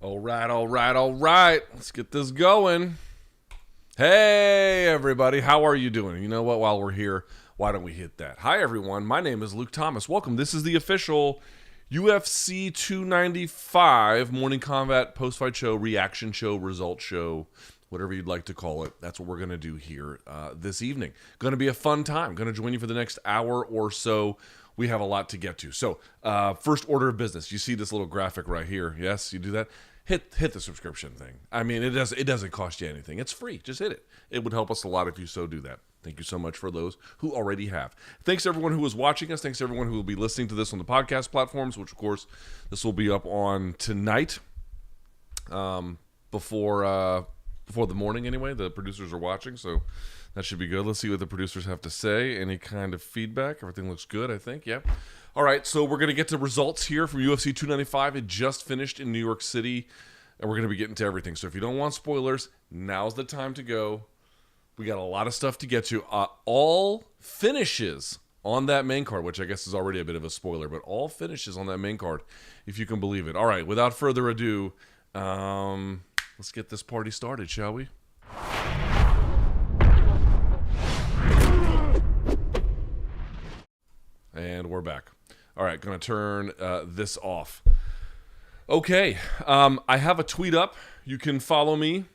All right. Let's get this going. Hey, everybody. How are you doing? You know what? While we're here, why don't we hit that? Hi, everyone. My name is Luke Thomas. Welcome. This is the official UFC 295 Morning Combat Post-Fight Show, Reaction Show, Result Show, whatever you'd like to call it. That's what we're going to do here this evening. Going to be a fun time. Going to join you for the next hour or so. We have a lot to get to. So, first order of business. You see this little graphic right here. Yes, you do that. Hit the subscription thing. I mean, it doesn't cost you anything. It's free. Just hit it. It would help us a lot if you so do that. Thank you so much for those who already have. Thanks to everyone who is watching us. Thanks to everyone who will be listening to this on the podcast platforms, which, of course, this will be up on tonight before the morning anyway. The producers are watching, so that should be good. Let's see what the producers have to say. Any kind of feedback? Everything looks good, I think. Yep. All right, so we're going to get to results here from UFC 295. It just finished in New York City, and we're going to be getting to everything. So if you don't want spoilers, now's the time to go. We got a lot of stuff to get to. All finishes on that main card, which I guess is already a bit of a spoiler, but all finishes on that main card, if you can believe it. All right, without further ado, let's get this party started, shall we? And we're back. All right, going to turn this off. Okay, I have a tweet up. You can follow me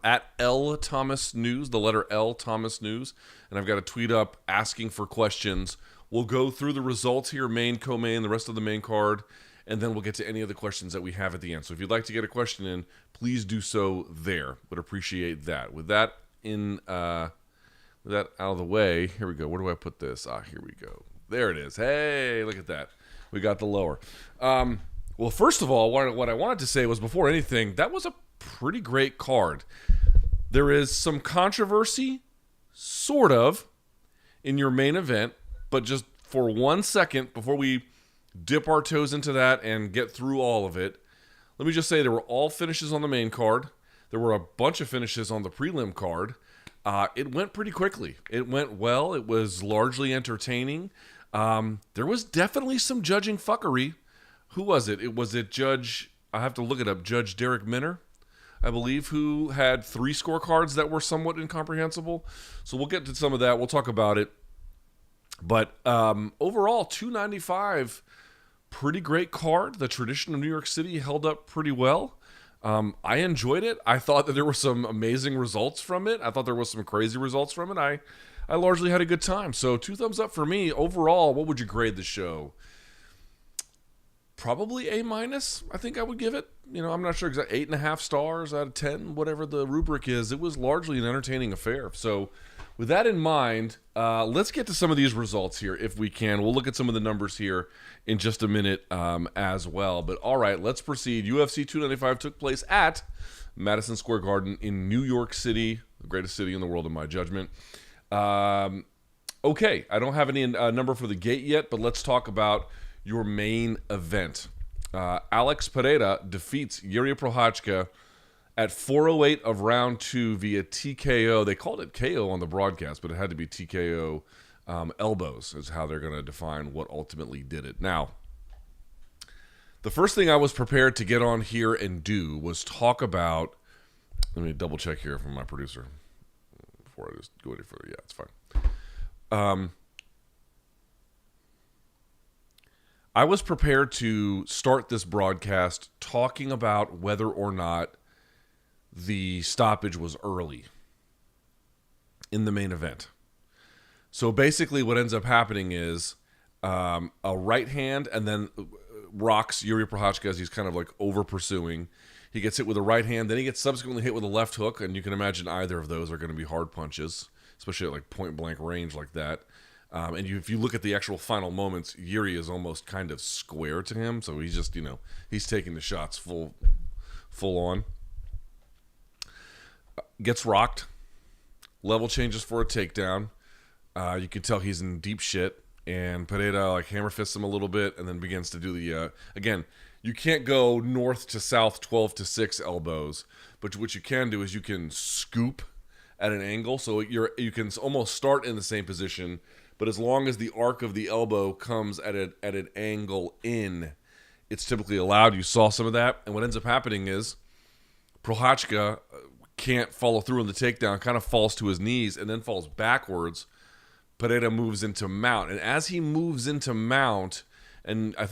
at L Thomas News, the letter L Thomas News, and I've got a tweet up asking for questions. We'll go through the results here, main, co-main, the rest of the main card, and then we'll get to any of the questions that we have at the end. So if you'd like to get a question in, please do so there. Would appreciate that. With that out of the way, here we go. Where do I put this? Here we go. There it is. Hey, look at that. We got the lower. Well, first of all, what I wanted to say was, before anything, that was a pretty great card. There is some controversy, sort of, in your main event, but just for 1 second, before we dip our toes into that and get through all of it, let me just say there were all finishes on the main card. There were a bunch of finishes on the prelim card. It went pretty quickly. It went well. It was largely entertaining. There was definitely some judging fuckery. Who was it? Was it Judge, I have to look it up, Judge Derek Minner, I believe, who had 3 scorecards that were somewhat incomprehensible. So we'll get to some of that. We'll talk about it. But overall, 295, pretty great card. The tradition of New York City held up pretty well. I enjoyed it. I thought that there were some amazing results from it. I thought there was some crazy results from it. I largely had a good time. So 2 thumbs up for me. Overall, what would you grade the show? Probably A-, I think I would give it. I'm not sure exactly. 8.5 stars out of 10, whatever the rubric is. It was largely an entertaining affair. So with that in mind, let's get to some of these results here if we can. We'll look at some of the numbers here in just a minute as well. But all right, let's proceed. UFC 295 took place at Madison Square Garden in New York City, the greatest city in the world in my judgment. Okay, I don't have any number for the gate yet, but let's talk about your main event. Alex Pereira defeats Jiri Prochazka at 4:08 of round 2 via TKO. They called it KO on the broadcast, but it had to be TKO elbows is how they're going to define what ultimately did it. Now, the first thing I was prepared to get on here and do was talk about, let me double check here from my producer before I just go any further. Yeah, it's fine. I was prepared to start this broadcast talking about whether or not the stoppage was early in the main event. So basically what ends up happening is a right hand and then rocks Jiri Prochazka as he's kind of like over pursuing. He gets hit with a right hand, then he gets subsequently hit with a left hook, and you can imagine either of those are going to be hard punches, especially at like point blank range like that. And if you look at the actual final moments, Jiri is almost kind of square to him, so he's just, he's taking the shots full on. Gets rocked. Level changes for a takedown. You can tell he's in deep shit, and Pereira hammer fists him a little bit, and then begins to do the again. You can't go north to south 12-6 elbows, but what you can do is you can scoop at an angle, so you can almost start in the same position. But as long as the arc of the elbow comes at an angle in, it's typically allowed. You saw some of that. And what ends up happening is Prochazka can't follow through on the takedown, kind of falls to his knees and then falls backwards. Pereira moves into mount. And as he moves into mount, and I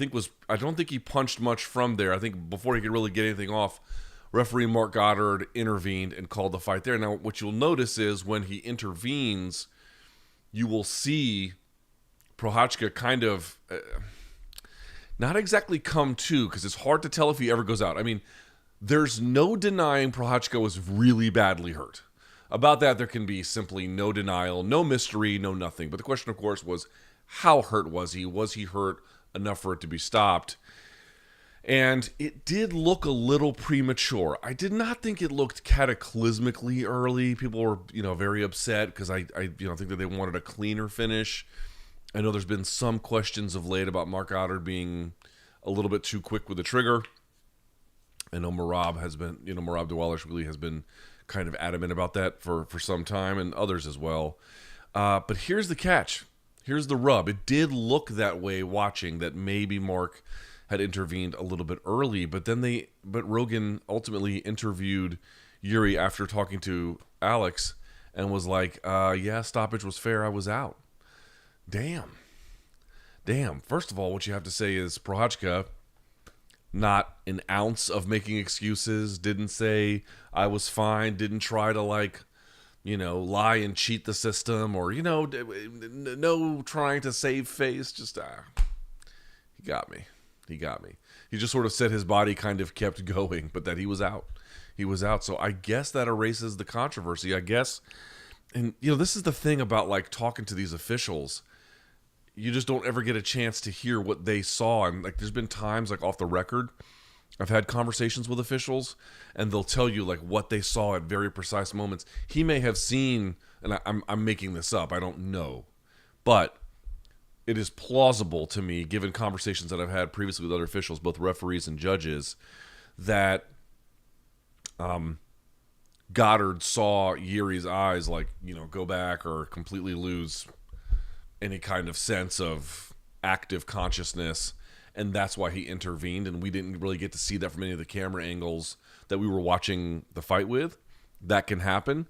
don't think he punched much from there. I think before he could really get anything off, referee Mark Goddard intervened and called the fight there. Now, what you'll notice is when he intervenes, you will see Prochazka kind of not exactly come to, because it's hard to tell if he ever goes out. I mean, there's no denying Prochazka was really badly hurt. About that, there can be simply no denial, no mystery, no nothing. But the question, of course, was how hurt was he? Was he hurt enough for it to be stopped? And it did look a little premature. I did not think it looked cataclysmically early. People were, very upset because I think that they wanted a cleaner finish. I know there's been some questions of late about Mark Goddard being a little bit too quick with the trigger. I know Merab Dvalishvili has been kind of adamant about that for some time, and others as well. But here's the catch. Here's the rub. It did look that way watching, that maybe Mark had intervened a little bit early, but Rogan ultimately interviewed Jiri after talking to Alex and was like, yeah, stoppage was fair. I was out. Damn. First of all, what you have to say is Prochazka, not an ounce of making excuses, didn't say I was fine, didn't try to lie and cheat the system, or, no trying to save face. Just, he got me. He just sort of said his body kind of kept going, but that he was out. So I guess that erases the controversy, I guess. And, this is the thing about, talking to these officials. You just don't ever get a chance to hear what they saw. And, there's been times, off the record, I've had conversations with officials, and they'll tell you, what they saw at very precise moments. He may have seen, and I'm making this up, I don't know, but it is plausible to me, given conversations that I've had previously with other officials, both referees and judges, that Goddard saw Jiri's eyes, go back or completely lose any kind of sense of active consciousness, and that's why he intervened, and we didn't really get to see that from any of the camera angles that we were watching the fight with. That can happen.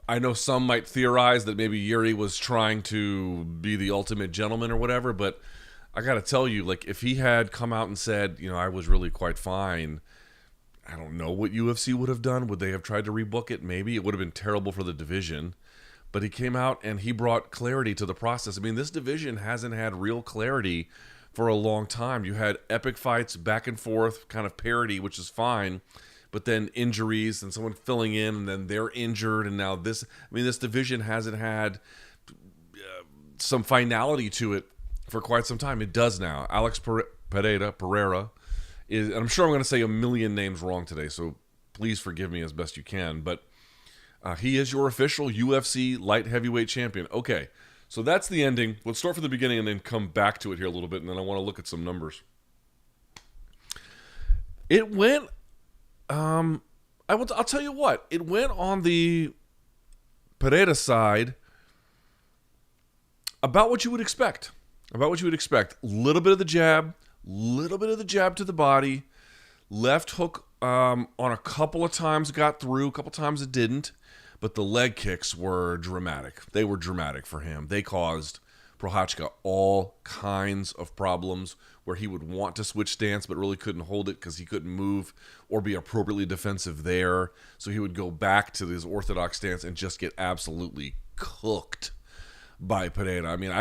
I know some might theorize that maybe Jiri was trying to be the ultimate gentleman or whatever, but I got to tell you, if he had come out and said, I was really quite fine, I don't know what UFC would have done. Would they have tried to rebook it? Maybe. It would have been terrible for the division. But he came out and he brought clarity to the process. I mean, this division hasn't had real clarity for a long time. You had epic fights back and forth, kind of parity, which is fine. But then injuries and someone filling in, and then they're injured. And now this division hasn't had some finality to it for quite some time. It does now. Alex Pereira is, and I'm sure I'm going to say a million names wrong today, so please forgive me as best you can. But he is your official UFC light heavyweight champion. Okay, so that's the ending. Let's start from the beginning and then come back to it here a little bit, and then I want to look at some numbers. It went, I'll tell you what, it went on the Pereira side about what you would expect. Little bit of the jab to the body, left hook on a couple of times got through, a couple times it didn't. But the leg kicks were dramatic. They were dramatic for him. They caused Prochazka all kinds of problems where he would want to switch stance but really couldn't hold it because he couldn't move or be appropriately defensive there. So he would go back to his orthodox stance and just get absolutely cooked by Pereira. I mean,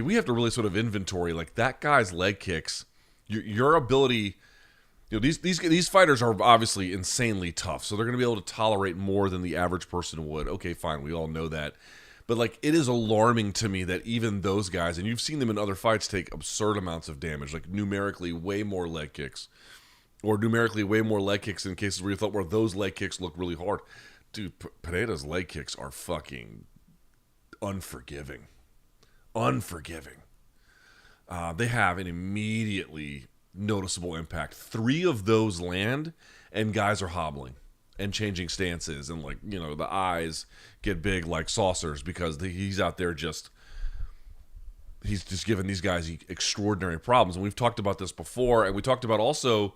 we have to really sort of inventory that guy's leg kicks. Your ability. These fighters are obviously insanely tough, so they're going to be able to tolerate more than the average person would. Okay, fine, we all know that. But, it is alarming to me that even those guys, and you've seen them in other fights take absurd amounts of damage, numerically way more leg kicks, or numerically way more leg kicks in cases where you thought where those leg kicks look really hard. Dude, Pereira's leg kicks are fucking unforgiving. They have an immediately noticeable impact. 3 of those land, and guys are hobbling and changing stances, and the eyes get big like saucers because he's out there just he's just given these guys extraordinary problems. And we've talked about this before, and we talked about also,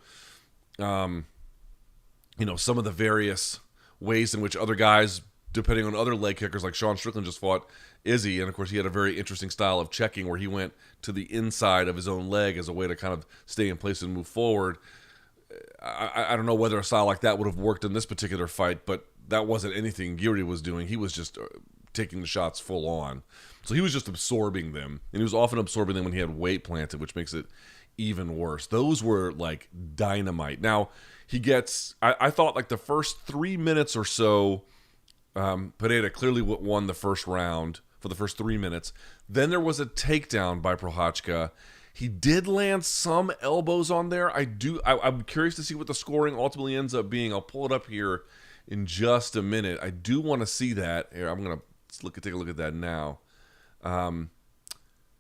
some of the various ways in which other guys, depending on other leg kickers, like Sean Strickland just fought Izzy, and of course he had a very interesting style of checking where he went to the inside of his own leg as a way to kind of stay in place and move forward. I don't know whether a style like that would have worked in this particular fight, but that wasn't anything Jiri was doing. He was just taking the shots full on. So he was just absorbing them, and he was often absorbing them when he had weight planted, which makes it even worse. Those were like dynamite. Now, he gets, I thought like the first 3 minutes or so, Pereira clearly won the first round for the first 3 minutes. Then there was a takedown by Prochazka. He did land some elbows on there. I'm curious to see what the scoring ultimately ends up being. I'll pull it up here in just a minute. I do want to see that. Here, I'm going to take a look at that now.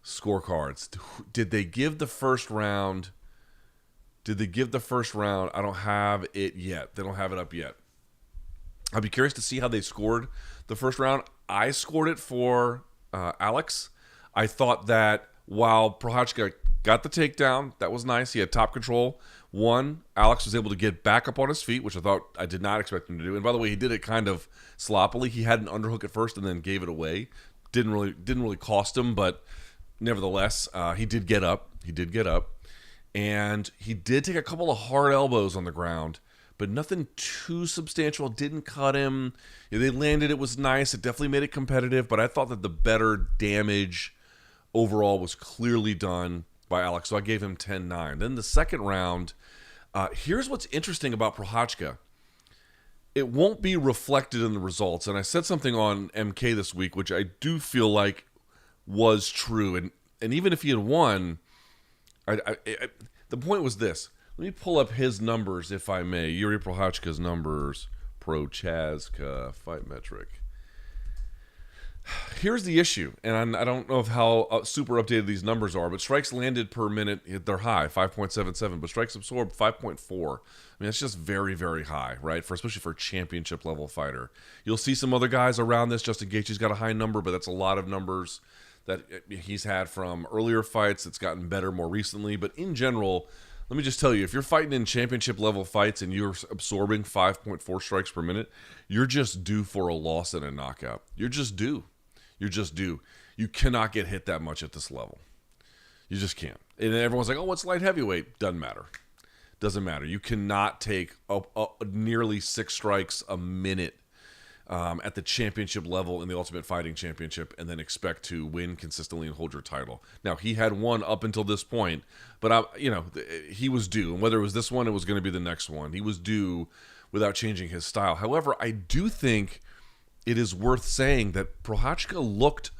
Scorecards. Did they give the first round? I don't have it yet. They don't have it up yet. I'll be curious to see how they scored the first round. I scored it for Alex. I thought that while Prochazka got the takedown, that was nice. He had top control. Alex was able to get back up on his feet, which I did not expect him to do. And by the way, he did it kind of sloppily. He had an underhook at first and then gave it away. Didn't really cost him, but nevertheless, he did get up. And he did take a couple of hard elbows on the ground, but nothing too substantial. Didn't cut him. They landed. It was nice. It definitely made it competitive, but I thought that the better damage overall was clearly done by Alex, so I gave him 10-9. Then the second round, here's what's interesting about Prochazka. It won't be reflected in the results, and I said something on MK this week, which I do feel like was true, and even if he had won, the point was this. Let me pull up his numbers, if I may. Jiri Prochazka's numbers. Prochazka, fight metric. Here's the issue, and I don't know how super updated these numbers are, but strikes landed per minute, they're high, 5.77, but strikes absorbed, 5.4. I mean, that's just very, very high, right? Especially for a championship-level fighter. You'll see some other guys around this. Justin Gaethje's got a high number, but that's a lot of numbers that he's had from earlier fights. It's gotten better more recently, but in general, let me just tell you, if you're fighting in championship-level fights and you're absorbing 5.4 strikes per minute, you're just due for a loss and a knockout. You're just due. You cannot get hit that much at this level. You just can't. And everyone's like, oh, what's light heavyweight? Doesn't matter. You cannot take nearly 6 strikes a minute at the championship level in the Ultimate Fighting Championship and then expect to win consistently and hold your title. Now, he had one up until this point, but he was due. And whether it was this one, it was going to be the next one. He was due without changing his style. However, I do think it is worth saying that Prochazka looked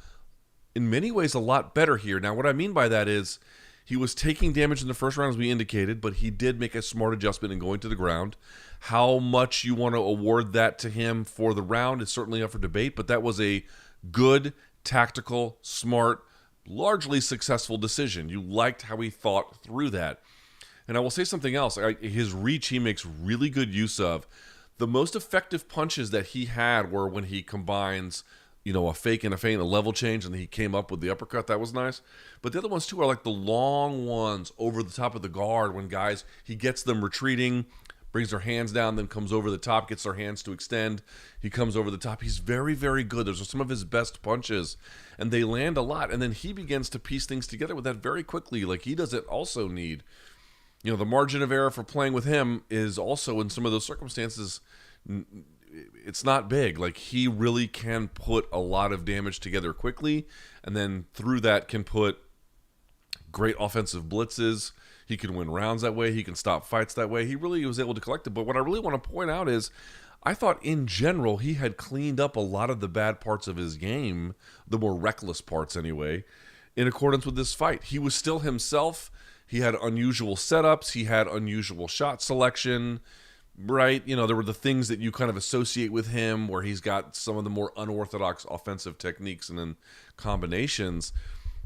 in many ways a lot better here. Now, what I mean by that is he was taking damage in the first round, as we indicated, but he did make a smart adjustment in going to the ground. How much you want to award that to him for the round is certainly up for debate, but that was a good, tactical, smart, largely successful decision. You liked how he thought through that. And I will say something else. His reach he makes really good use of. The most effective punches that he had were when he combines, a fake and a feint, a level change, and he came up with the uppercut. That was nice. But the other ones, too, are like the long ones over the top of the guard when guys, he gets them retreating, brings their hands down, then comes over the top, gets their hands to extend. He comes over the top. He's very, very good. Those are some of his best punches, and they land a lot. And then he begins to piece things together with that very quickly. Like, he doesn't also need... the margin of error for playing with him is also, in some of those circumstances, it's not big. Like, he really can put a lot of damage together quickly, and then through that can put great offensive blitzes. He can win rounds that way. He can stop fights that way. He really was able to collect it. But what I really want to point out is I thought in general he had cleaned up a lot of the bad parts of his game, the more reckless parts anyway, in accordance with this fight. He was still himself. He had unusual setups. He had unusual shot selection, right? There were the things that you kind of associate with him where he's got some of the more unorthodox offensive techniques and then combinations.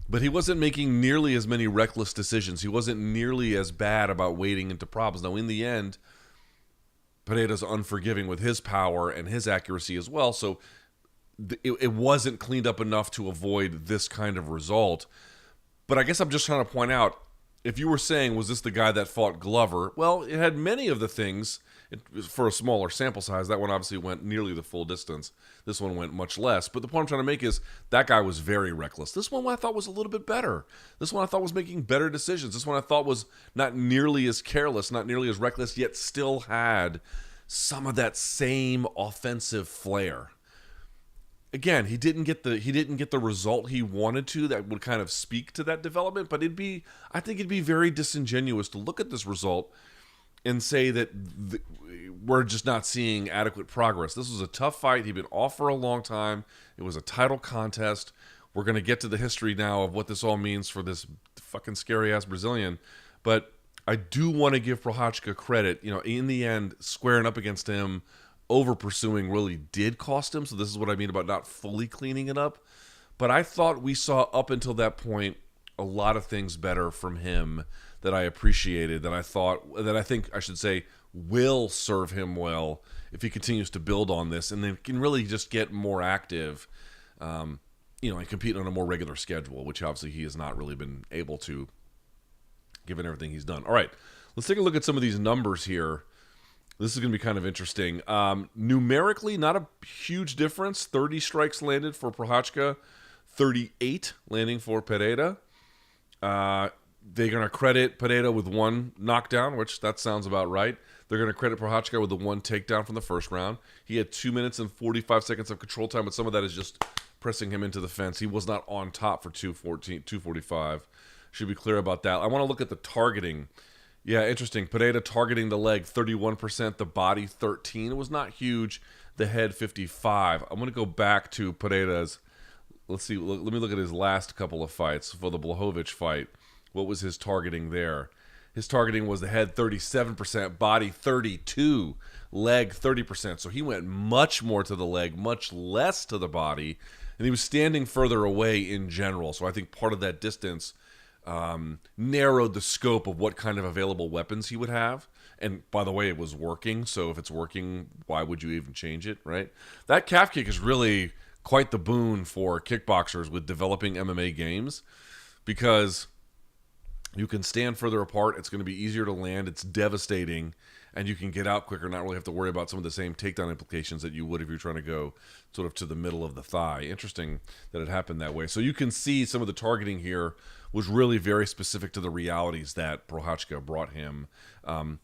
But he wasn't making nearly as many reckless decisions. He wasn't nearly as bad about wading into problems. Now, in the end, Pereira's unforgiving with his power and his accuracy as well. So it wasn't cleaned up enough to avoid this kind of result. But I guess I'm just trying to point out, if you were saying, was this the guy that fought Glover? Well, it had many of the things. For a smaller sample size, that one obviously went nearly the full distance. This one went much less. But the point I'm trying to make is that guy was very reckless. This one I thought was a little bit better. This one I thought was making better decisions. This one I thought was not nearly as careless, not nearly as reckless, yet still had some of that same offensive flair. Again, he didn't get the result he wanted to that would kind of speak to that development, but I think it'd be very disingenuous to look at this result and say that we're just not seeing adequate progress. This was a tough fight. He'd been off for a long time. It was a title contest. We're going to get to the history now of what this all means for this fucking scary-ass Brazilian. But I do want to give Prochazka credit. In the end, squaring up against him, over-pursuing really did cost him. So this is what I mean about not fully cleaning it up. But I thought we saw up until that point a lot of things better from him that I appreciated, that I think I should say will serve him well if he continues to build on this and then can really just get more active, and compete on a more regular schedule, which obviously he has not really been able to, given everything he's done. All right, let's take a look at some of these numbers here. This is going to be kind of interesting. Numerically, not a huge difference. 30 strikes landed for Prochazka, 38 landing for Pereira. They're going to credit Pereira with one knockdown, which that sounds about right. They're going to credit Prochazka with the one takedown from the first round. He had 2 minutes and 45 seconds of control time, but some of that is just pressing him into the fence. He was not on top for 2:45. Should be clear about that. I want to look at the targeting. Yeah, interesting. Pereira targeting the leg 31%, the body 13%. It was not huge. The head 55%. I'm going to go back to Pereira's. Let's see. Let me look at his last couple of fights. For the Blachowicz fight, what was his targeting there? His targeting was the head 37%, body 32%, leg 30%. So he went much more to the leg, much less to the body, and he was standing further away in general. So I think part of that distance narrowed the scope of what kind of available weapons he would have. And by the way, it was working. So if it's working, why would you even change it, right? That calf kick is really quite the boon for kickboxers with developing MMA games, because you can stand further apart. It's going to be easier to land. It's devastating, and you can get out quicker, not really have to worry about some of the same takedown implications that you would if you're trying to go sort of to the middle of the thigh. Interesting that it happened that way. So you can see some of the targeting here was really very specific to the realities that Prochazka brought him. I'm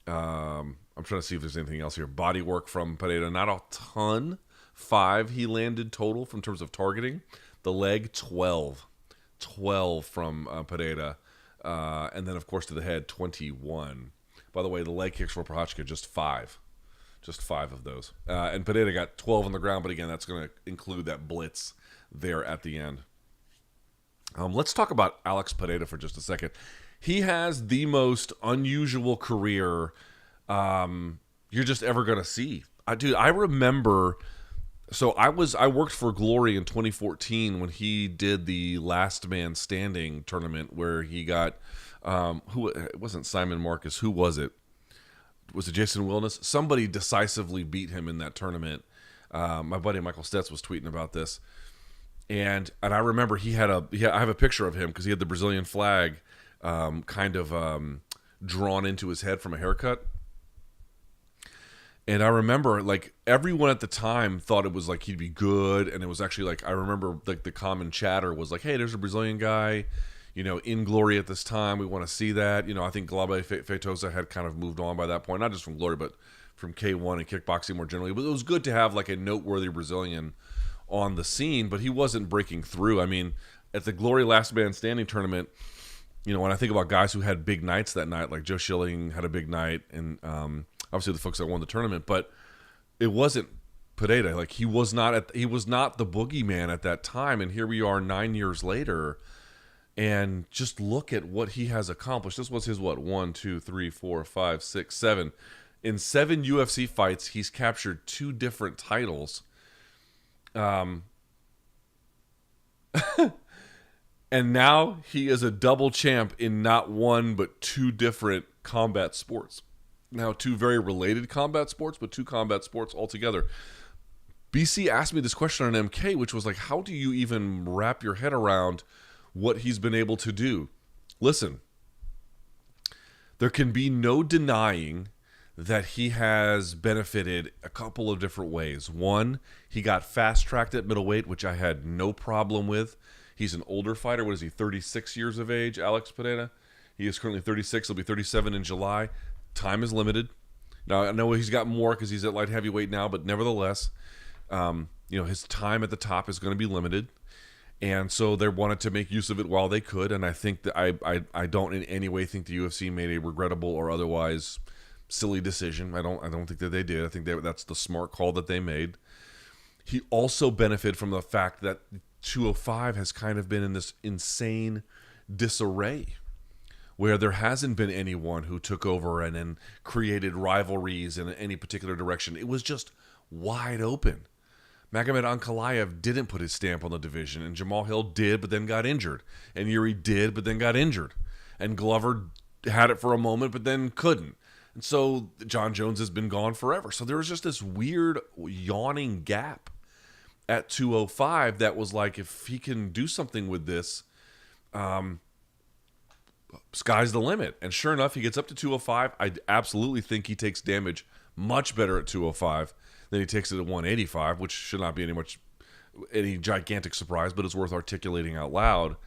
trying to see if there's anything else here. Body work from Pereira, not a ton. 5 he landed total from terms of targeting. The leg, 12 from Pereira. And then, of course, to the head, 21. By the way, the leg kicks for Prochazka, just 5. Just 5 of those. And Pereira got 12 on the ground, but again, that's going to include that blitz there at the end. Let's talk about Alex Pereira for just a second. He has the most unusual career you're just ever going to see. Dude, I remember... So I worked for Glory in 2014 when he did the Last Man Standing tournament where he got it wasn't Simon Marcus. Who was it? Was it Jason Wilness? Somebody decisively beat him in that tournament. My buddy Michael Stetz was tweeting about this, and I remember I have a picture of him because he had the Brazilian flag drawn into his head from a haircut. And I remember, like, everyone at the time thought it was like he'd be good, and it was actually like, I remember like the common chatter was like, hey, there's a Brazilian guy, in Glory at this time. We want to see that. I think Glabe Feitosa had kind of moved on by that point, not just from Glory, but from K1 and kickboxing more generally. But it was good to have like a noteworthy Brazilian on the scene, but he wasn't breaking through. I mean, at the Glory Last Man Standing tournament, when I think about guys who had big nights that night, like Joe Schilling had a big night, and obviously the folks that won the tournament, but it wasn't Pereira. Like, he was not the boogeyman at that time, and here we are 9 years later, and just look at what he has accomplished. This was his 1, 2, 3, 4, 5, 6, 7. In 7 UFC fights, he's captured 2 different titles. And now he is a double champ in not 1 but 2 different combat sports. Now, 2 very related combat sports, but 2 combat sports altogether. BC asked me this question on MK, which was like, how do you even wrap your head around what he's been able to do. Listen, there can be no denying that he has benefited a couple of different ways. One, he got fast-tracked at middleweight, which I had no problem with. He's an older fighter. What is he, 36 years of age, Alex Pereira? He is currently 36. He'll be 37 in July. Time is limited. Now, I know he's got more because he's at light heavyweight now, but nevertheless, his time at the top is going to be limited. And so they wanted to make use of it while they could. And I think that I don't in any way think the UFC made a regrettable or otherwise silly decision. I don't think that they did. I think that's the smart call that they made. He also benefited from the fact that 205 has kind of been in this insane disarray where there hasn't been anyone who took over and then created rivalries in any particular direction. It was just wide open. Magomed Ankalaev didn't put his stamp on the division, and Jamal Hill did, but then got injured. And Jiri did, but then got injured. And Glover had it for a moment, but then couldn't. And so John Jones has been gone forever. So there was just this weird yawning gap at 205 that was like, if he can do something with this, sky's the limit. And sure enough, he gets up to 205. I absolutely think he takes damage much better at 205 than he takes it at 185, which should not be any gigantic surprise, but it's worth articulating out loud.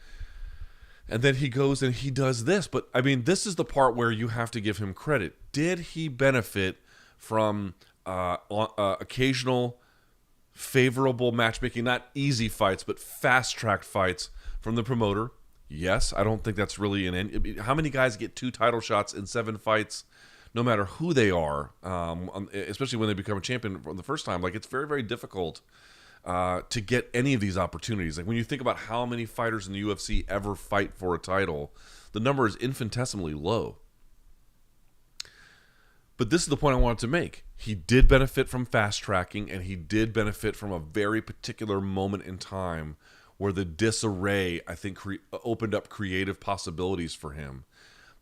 And then he goes and he does this. But, I mean, this is the part where you have to give him credit. Did he benefit from occasional favorable matchmaking, not easy fights, but fast-tracked fights from the promoter? Yes. I don't think that's really how many guys get 2 title shots in 7 fights? No matter who they are, especially when they become a champion for the first time, like it's very, very difficult to get any of these opportunities. Like when you think about how many fighters in the UFC ever fight for a title, the number is infinitesimally low. But this is the point I wanted to make. He did benefit from fast tracking, and he did benefit from a very particular moment in time where the disarray, I think, opened up creative possibilities for him.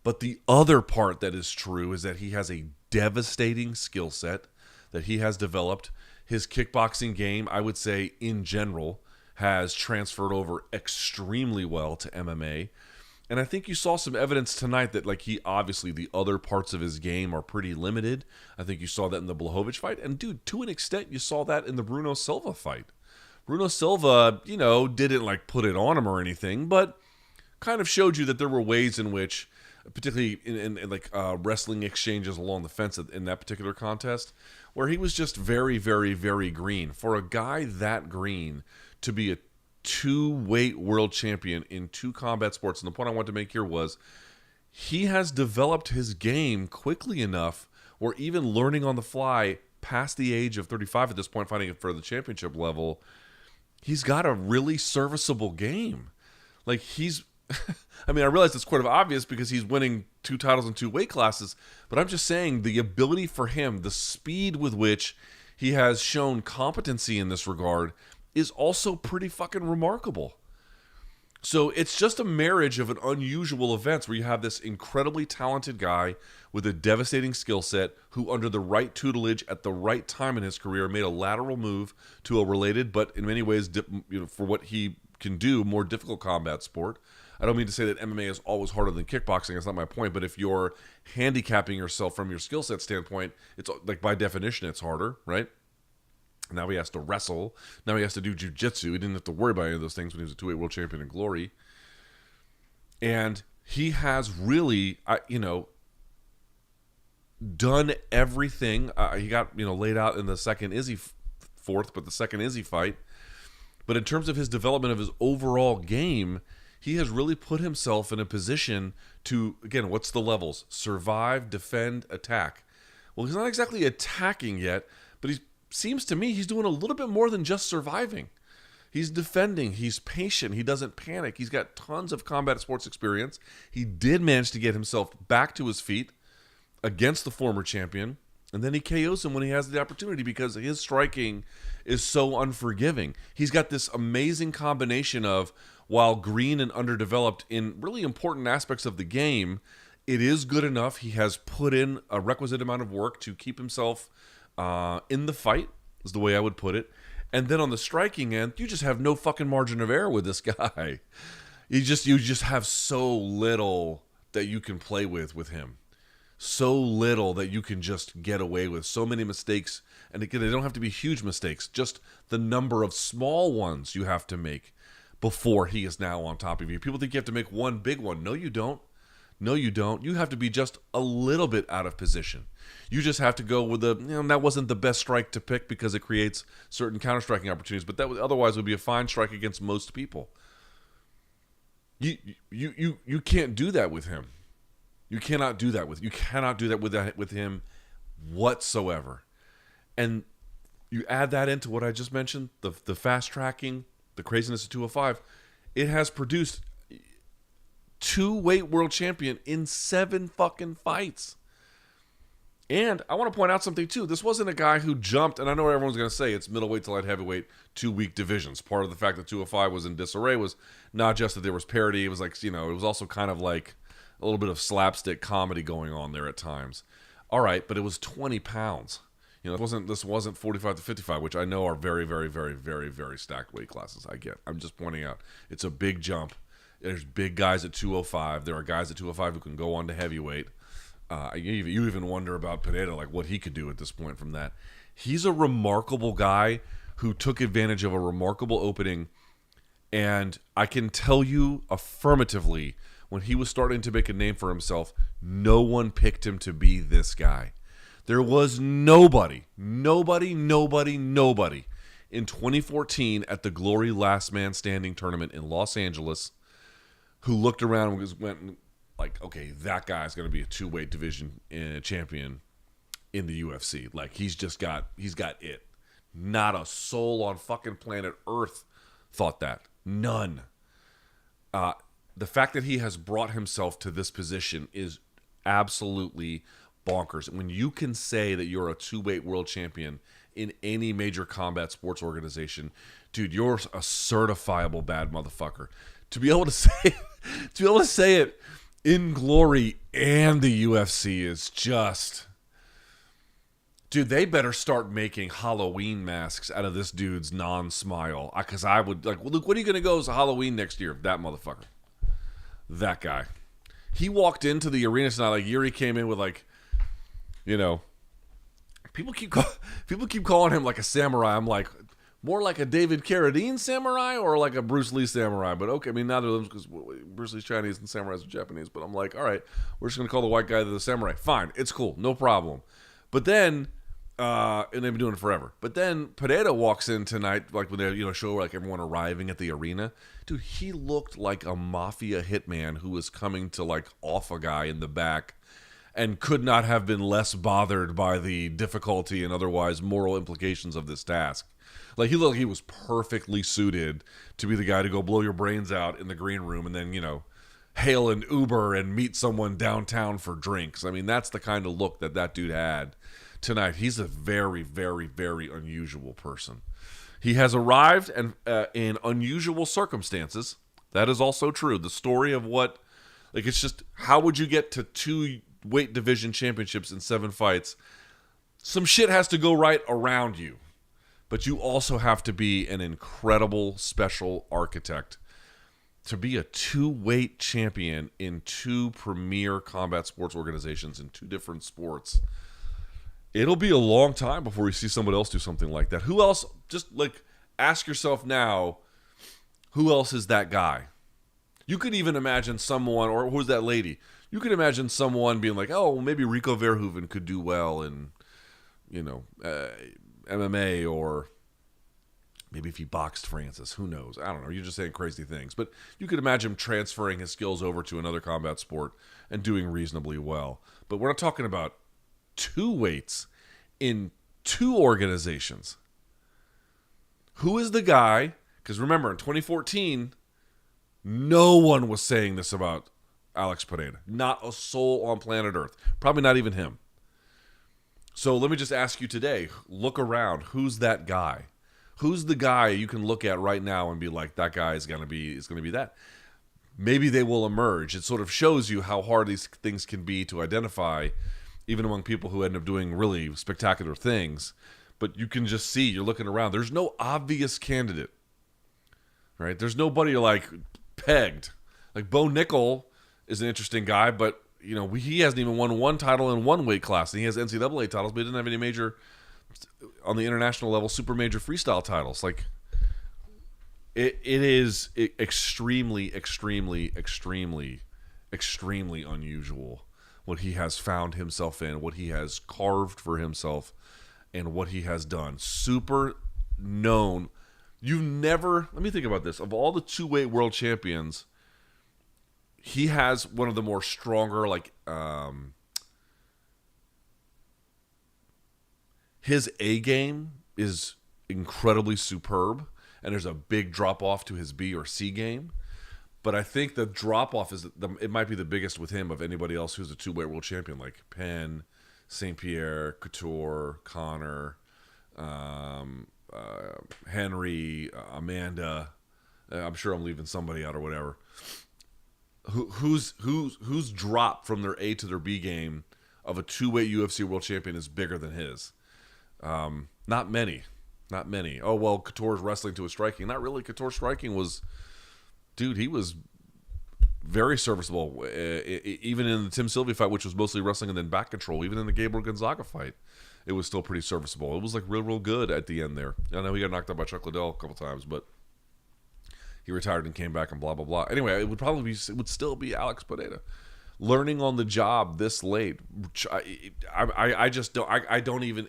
But the other part that is true is that he has a devastating skill set that he has developed. His kickboxing game, I would say, in general, has transferred over extremely well to MMA. And I think you saw some evidence tonight that, like, obviously the other parts of his game are pretty limited. I think you saw that in the Blachowicz fight. And, dude, to an extent, you saw that in the Bruno Silva fight. Bruno Silva, didn't, like, put it on him or anything, but kind of showed you that there were ways in which, particularly in wrestling exchanges along the fence in that particular contest, where he was just very, very, very green. For a guy that green to be a 2-weight world champion in 2 combat sports, and the point I wanted to make here was he has developed his game quickly enough where even learning on the fly past the age of 35 at this point, fighting for the championship level, he's got a really serviceable game. Like I mean, I realize it's quite obvious because he's winning 2 titles in 2 weight classes, but I'm just saying the ability for him, the speed with which he has shown competency in this regard is also pretty fucking remarkable. So it's just a marriage of an unusual events where you have this incredibly talented guy with a devastating skill set who, under the right tutelage at the right time in his career, made a lateral move to a related, but in many ways, for what he can do, more difficult combat sport. I don't mean to say that MMA is always harder than kickboxing. That's not my point. But if you're handicapping yourself from your skill set standpoint, it's like by definition, it's harder, right? Now he has to wrestle. Now he has to do jiu-jitsu. He didn't have to worry about any of those things when he was a 2-weight world champion in Glory. And he has really, done everything. He got, laid out in the second Izzy fourth, but the second Izzy fight. But in terms of his development of his overall game, he has really put himself in a position to, again, what's the levels? Survive, defend, attack. Well, he's not exactly attacking yet, but seems to me he's doing a little bit more than just surviving. He's defending. He's patient. He doesn't panic. He's got tons of combat sports experience. He did manage to get himself back to his feet against the former champion, and then he KOs him when he has the opportunity because his striking is so unforgiving. He's got this amazing combination of, while green and underdeveloped in really important aspects of the game, it is good enough. He has put in a requisite amount of work to keep himself in the fight, is the way I would put it. And then on the striking end, you just have no fucking margin of error with this guy. you just have so little that you can play with him. So little that you can just get away with. So many mistakes. And again, they don't have to be huge mistakes. Just the number of small ones you have to make before he is now on top of you. People think you have to make one big one. No, you don't. No, you don't. You have to be just a little bit out of position. You just have to go with that wasn't the best strike to pick because it creates certain counter-striking opportunities, but that otherwise would be a fine strike against most people. You can't do that with him. You cannot do that with him whatsoever. And you add that into what I just mentioned, the fast tracking, the craziness of 205. It has produced 2-weight world champion in 7 fucking fights. And I want to point out something too. This wasn't a guy who jumped, and I know what everyone's going to say, it's middleweight to light heavyweight, 2 weak divisions. Part of the fact that 205 was in disarray was not just that there was parity, it was like, it was also kind of like a little bit of slapstick comedy going on there at times. All right, but it was 20 pounds. This wasn't 45 to 55, which I know are very, very, very, very, very stacked weight classes. I get. I'm just pointing out it's a big jump. There's big guys at 205. There are guys at 205 who can go on to heavyweight. You even wonder about Pereira, like what he could do at this point from that. He's a remarkable guy who took advantage of a remarkable opening, and I can tell you affirmatively, when he was starting to make a name for himself, no one picked him to be this guy. There was nobody in 2014 at the Glory Last Man Standing tournament in Los Angeles who looked around and went like, okay, that guy's going to be a 2-weight division champion in the UFC. Like, he's got it. Not a soul on fucking planet Earth thought that. None. The fact that he has brought himself to this position is absolutely bonkers. When you can say that you're a 2-weight world champion in any major combat sports organization, dude, you're a certifiable bad motherfucker. To be able to say it in Glory and the UFC is just, dude, they better start making Halloween masks out of this dude's non-smile. Because I would, like, well, look, what are you going to go as a Halloween next year? That motherfucker. That guy. He walked into the arena tonight, like, Jiri came in with, like, people keep calling him like a samurai. I'm like, more like a David Carradine samurai or like a Bruce Lee samurai. But okay, I mean, neither of them, because Bruce Lee's Chinese and samurais are Japanese. But I'm like, all right, we're just going to call the white guy the samurai. Fine, it's cool, no problem. But then, and they've been doing it forever. But then Pereira walks in tonight, like when they show like everyone arriving at the arena. Dude, he looked like a mafia hitman who was coming to like off a guy in the back, and could not have been less bothered by the difficulty and otherwise moral implications of this task. Like, he looked like he was perfectly suited to be the guy to go blow your brains out in the green room and then, hail an Uber and meet someone downtown for drinks. I mean, that's the kind of look that dude had tonight. He's a very, very, very unusual person. He has arrived and in unusual circumstances. That is also true. The story of it's just, how would you get to 2 weight division championships in 7 fights? Some shit has to go right around you. But you also have to be an incredible special architect to be a 2-weight champion in 2 premier combat sports organizations in 2 different sports. It'll be a long time before you see somebody else do something like that. Who else? Just like ask yourself now, who else is that guy? You could even imagine someone, or who's that lady? You could imagine someone being like, oh, well, maybe Rico Verhoeven could do well in, MMA, or maybe if he boxed Francis, who knows? I don't know. You're just saying crazy things. But you could imagine him transferring his skills over to another combat sport and doing reasonably well. But we're not talking about 2 weights in 2 organizations. Who is the guy? Because remember, in 2014, no one was saying this about Alex Pereira. Not a soul on planet Earth. Probably not even him. So let me just ask you today, look around. Who's that guy? Who's the guy you can look at right now and be like, that guy is going to be that? Maybe they will emerge. It sort of shows you how hard these things can be to identify, even among people who end up doing really spectacular things. But you can just see, you're looking around. There's no obvious candidate, right? There's nobody like pegged. Like Bo Nickel is an interesting guy, but he hasn't even won one title in one weight class, and he has NCAA titles, but he didn't have any major on the international level, super major freestyle titles. Like it is extremely, extremely, extremely, extremely unusual what he has found himself in, what he has carved for himself, and what he has done. Super known. Let me think about this. Of all the two-weight world champions, he has one of the more stronger, his A game is incredibly superb, and there's a big drop-off to his B or C game. But I think the drop-off it might be the biggest with him of anybody else who's a two-weight world champion, like Penn, St. Pierre, Couture, Connor, Henry, Amanda. I'm sure I'm leaving somebody out or whatever. Who's drop from their A to their B game of a two-weight UFC world champion is bigger than his? Not many. Oh, well, Couture's wrestling to his striking. Not really. Couture's striking was, dude, he was very serviceable. Even in the Tim Sylvia fight, which was mostly wrestling and then back control, even in the Gabriel Gonzaga fight, it was still pretty serviceable. It was like real good at the end there. I know he got knocked out by Chuck Liddell a couple times, but he retired and came back and blah, blah, blah. Anyway, it would still be Alex Pereira. Learning on the job this late, I just don't even.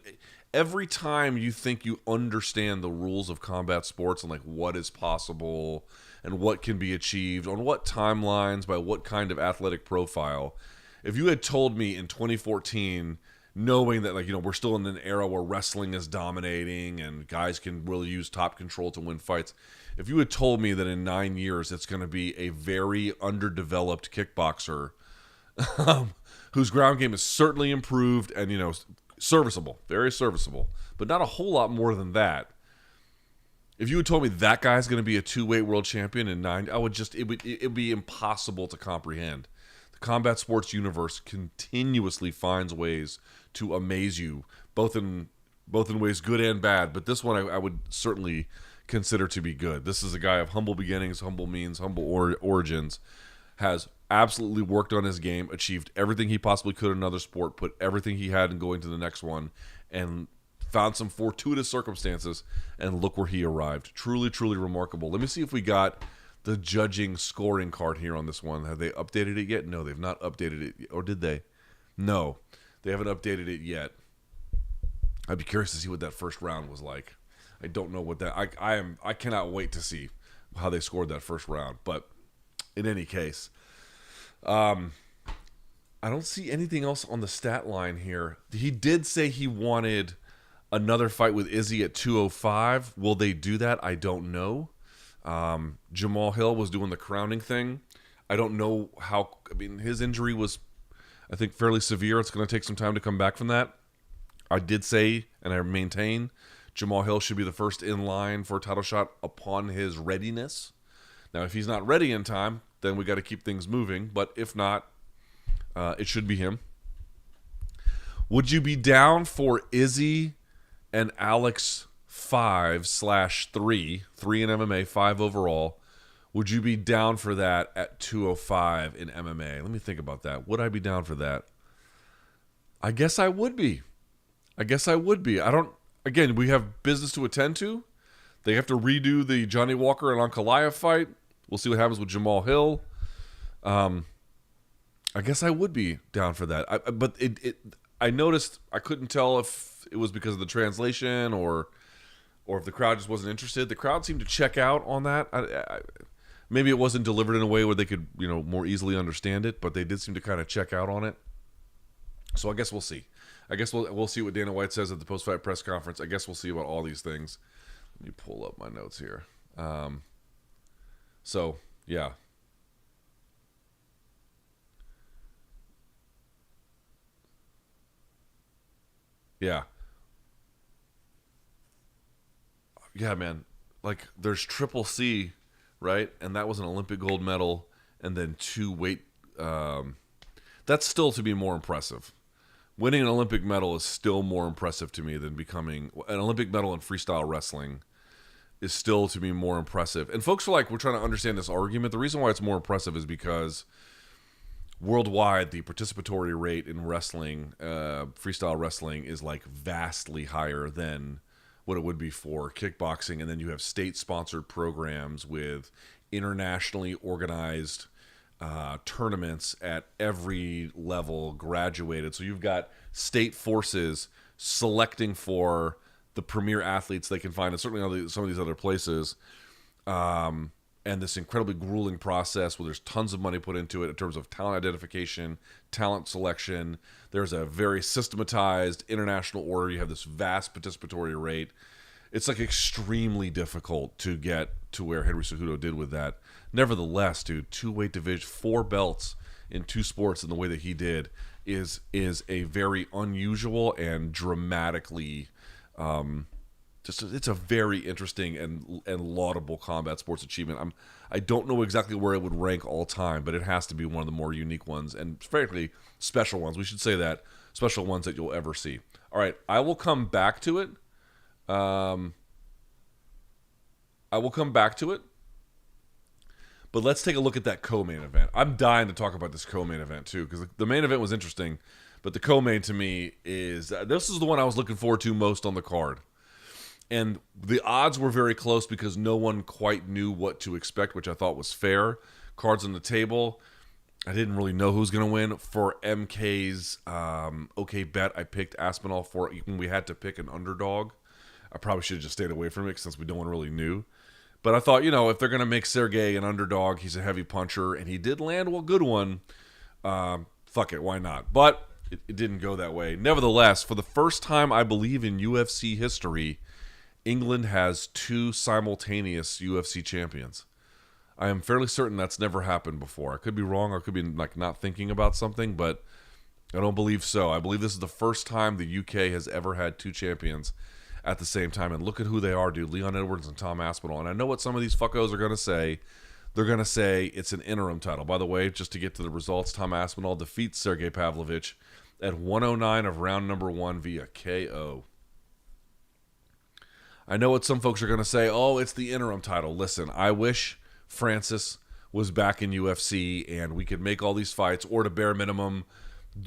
Every time you think you understand the rules of combat sports and like what is possible and what can be achieved on what timelines by what kind of athletic profile, if you had told me in 2014, knowing that we're still in an era where wrestling is dominating and guys can really use top control to win fights, if you had told me that in 9 years it's going to be a very underdeveloped kickboxer whose ground game is certainly improved and serviceable, very serviceable, but not a whole lot more than that. If you had told me that guy's going to be a two-weight world champion in 9, it would be impossible to comprehend. The combat sports universe continuously finds ways to amaze you, both in ways good and bad. But this one I would certainly consider to be good. This is a guy of humble beginnings, humble means, humble origins, has absolutely worked on his game, achieved everything he possibly could in another sport, put everything he had in going to the next one, and found some fortuitous circumstances, and look where he arrived. Truly, truly remarkable. Let me see if we got the judging scoring card here on this one. Have they updated it yet? No, they've not updated it. Or did they? No, they haven't updated it yet. I'd be curious to see what that first round was like. I don't know what that... I cannot wait to see how they scored that first round. But in any case... I don't see anything else on the stat line here. He did say he wanted another fight with Izzy at 205. Will they do that? I don't know. Jamal Hill was doing the crowning thing. I don't know how... I mean, his injury was, I think, fairly severe. It's going to take some time to come back from that. I did say, and I maintain, Jamal Hill should be the first in line for a title shot upon his readiness. Now, if he's not ready in time, then we got to keep things moving. But if not, it should be him. Would you be down for Izzy and Alex 5/3, 3 in MMA, 5 overall? Would you be down for that at 205 in MMA? Let me think about that. Would I be down for that? I guess I would be. I don't... Again, we have business to attend to. They have to redo the Johnny Walker and Ankalaev fight. We'll see what happens with Jamal Hill. I guess I would be down for that. But I noticed I couldn't tell if it was because of the translation or if the crowd just wasn't interested. The crowd seemed to check out on that. Maybe it wasn't delivered in a way where they could, more easily understand it, but they did seem to kind of check out on it. So I guess we'll see. I guess we'll see what Dana White says at the post-fight press conference. I guess we'll see about all these things. Let me pull up my notes here. So, yeah. Yeah. Yeah, man. Like, there's Triple C, right? And that was an Olympic gold medal, and then 2 weight... that's still to be more impressive. Winning an Olympic medal is still more impressive to me than becoming... An Olympic medal in freestyle wrestling is still to be more impressive. And folks are like, we're trying to understand this argument. The reason why it's more impressive is because worldwide, the participatory rate in wrestling, freestyle wrestling, is like vastly higher than what it would be for kickboxing. And then you have state-sponsored programs with internationally organized tournaments at every level, graduated. So you've got state forces selecting for the premier athletes they can find, and certainly some of these other places. And this incredibly grueling process where there's tons of money put into it in terms of talent identification, talent selection. There's a very systematized international order. You have this vast participatory rate. It's like extremely difficult to get to where Henry Cejudo did with that. Nevertheless, dude, 2 weight division, 4 belts in 2 sports in the way that he did is a very unusual and dramatically it's a very interesting and laudable combat sports achievement. I don't know exactly where it would rank all time, but it has to be one of the more unique ones and frankly special ones. We should say that, special ones that you'll ever see. All right, I will come back to it. But let's take a look at that co-main event. I'm dying to talk about this co-main event too, because the main event was interesting, but the co-main to me is this is the one I was looking forward to most on the card. And the odds were very close because no one quite knew what to expect, which I thought was fair. Cards on the table. I didn't really know who was going to win. For MK's okay bet, I picked Aspinall for even we had to pick an underdog. I probably should have just stayed away from it since no one really knew. But I thought, if they're going to make Sergei an underdog, he's a heavy puncher, and he did land a good one. Fuck it, why not? But it didn't go that way. Nevertheless, for the first time, I believe, in UFC history, England has 2 simultaneous UFC champions. I am fairly certain that's never happened before. I could be wrong. I could be not thinking about something, but I don't believe so. I believe this is the first time the UK has ever had 2 champions at the same time. And look at who they are, dude. Leon Edwards and Tom Aspinall. And I know what some of these fuckos are going to say. They're going to say it's an interim title. By the way, just to get to the results, Tom Aspinall defeats Sergei Pavlovich at 109 of round number 1 via KO. I know what some folks are going to say. Oh, it's the interim title. Listen, I wish Francis was back in UFC and we could make all these fights, or to bare minimum,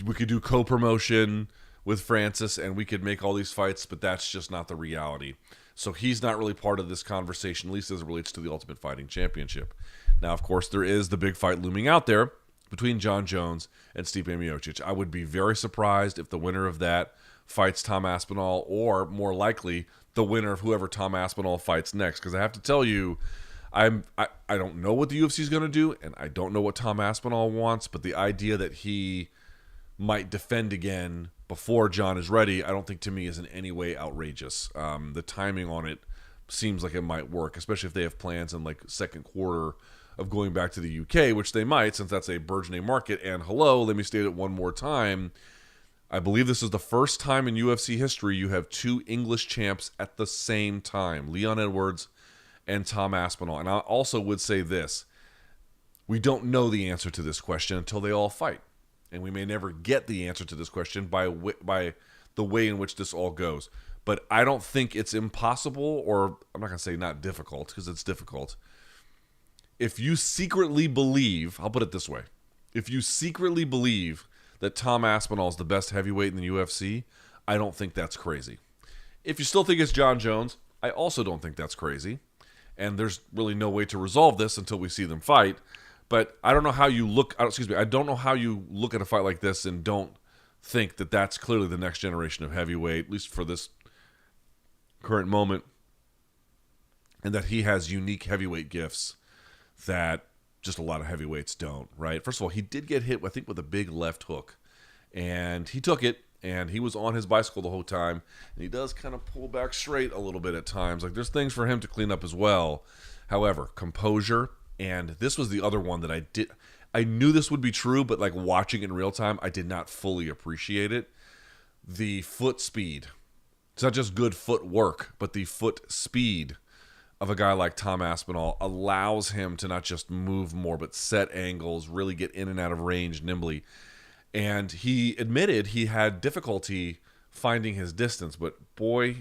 we could do co-promotion with Francis and we could make all these fights, but that's just not the reality. So he's not really part of this conversation, at least as it relates to the Ultimate Fighting Championship. Now, of course, there is the big fight looming out there between Jon Jones and Stipe Miocic. I would be very surprised if the winner of that fights Tom Aspinall, or more likely the winner of whoever Tom Aspinall fights next. Because I have to tell you, I don't know what the UFC is going to do, and I don't know what Tom Aspinall wants, but the idea that he might defend again before Jon is ready, I don't think to me is in any way outrageous. The timing on it seems like it might work, especially if they have plans in second quarter of going back to the UK, which they might, since that's a burgeoning market. And hello, let me state it one more time. I believe this is the first time in UFC history you have 2 English champs at the same time, Leon Edwards and Tom Aspinall. And I also would say this: we don't know the answer to this question until they all fight. And we may never get the answer to this question by the way in which this all goes. But I don't think it's impossible, or I'm not going to say not difficult, because it's difficult. If you secretly believe, I'll put it this way, if you secretly believe that Tom Aspinall is the best heavyweight in the UFC, I don't think that's crazy. If you still think it's Jon Jones, I also don't think that's crazy. And there's really no way to resolve this until we see them fight. But I don't know how you look. I don't know how you look at a fight like this and don't think that that's clearly the next generation of heavyweight, at least for this current moment, and that he has unique heavyweight gifts that just a lot of heavyweights don't. Right? First of all, he did get hit, I think, with a big left hook, and he took it, and he was on his bicycle the whole time, and he does kind of pull back straight a little bit at times. There's things for him to clean up as well. However, composure. And this was the other one that I knew this would be true, but watching it in real time, I did not fully appreciate it. The foot speed. It's not just good footwork, but the foot speed of a guy like Tom Aspinall allows him to not just move more, but set angles, really get in and out of range nimbly. And he admitted he had difficulty finding his distance, but boy,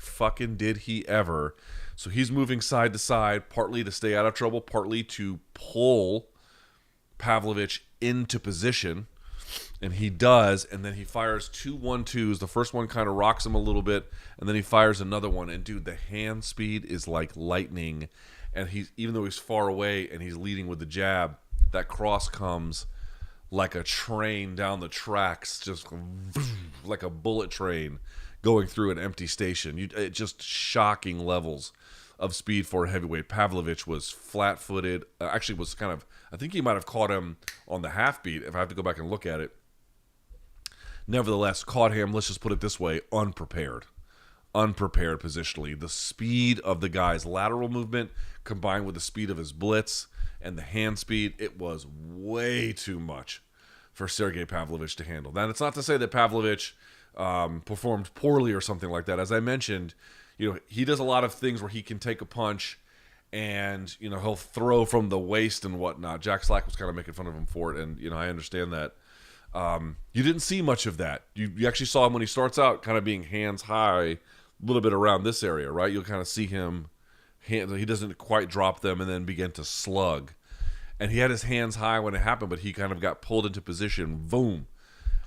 fucking did he ever. So he's moving side to side, partly to stay out of trouble, partly to pull Pavlovich into position. And he does, and then he fires 2 1-2s. The first one kind of rocks him a little bit, and then he fires another one. And, dude, the hand speed is like lightning. And he's, even though he's far away and he's leading with the jab, that cross comes like a train down the tracks, just like a bullet train going through an empty station. Just shocking levels of speed for a heavyweight. Pavlovich was flat-footed. Actually was kind of, I think he might have caught him on the half beat, if I have to go back and look at it. Nevertheless, caught him, let's just put it this way, unprepared positionally. The speed of the guy's lateral movement combined with the speed of his blitz and the hand speed, it was way too much for Sergei Pavlovich to handle. Now, it's not to say that Pavlovich performed poorly or something like that. As I mentioned, he does a lot of things where he can take a punch and, he'll throw from the waist and whatnot. Jack Slack was kind of making fun of him for it, and, I understand that. You didn't see much of that. You actually saw him when he starts out kind of being hands high, a little bit around this area, right? You'll kind of see him, he doesn't quite drop them and then begin to slug. And he had his hands high when it happened, but he kind of got pulled into position, boom.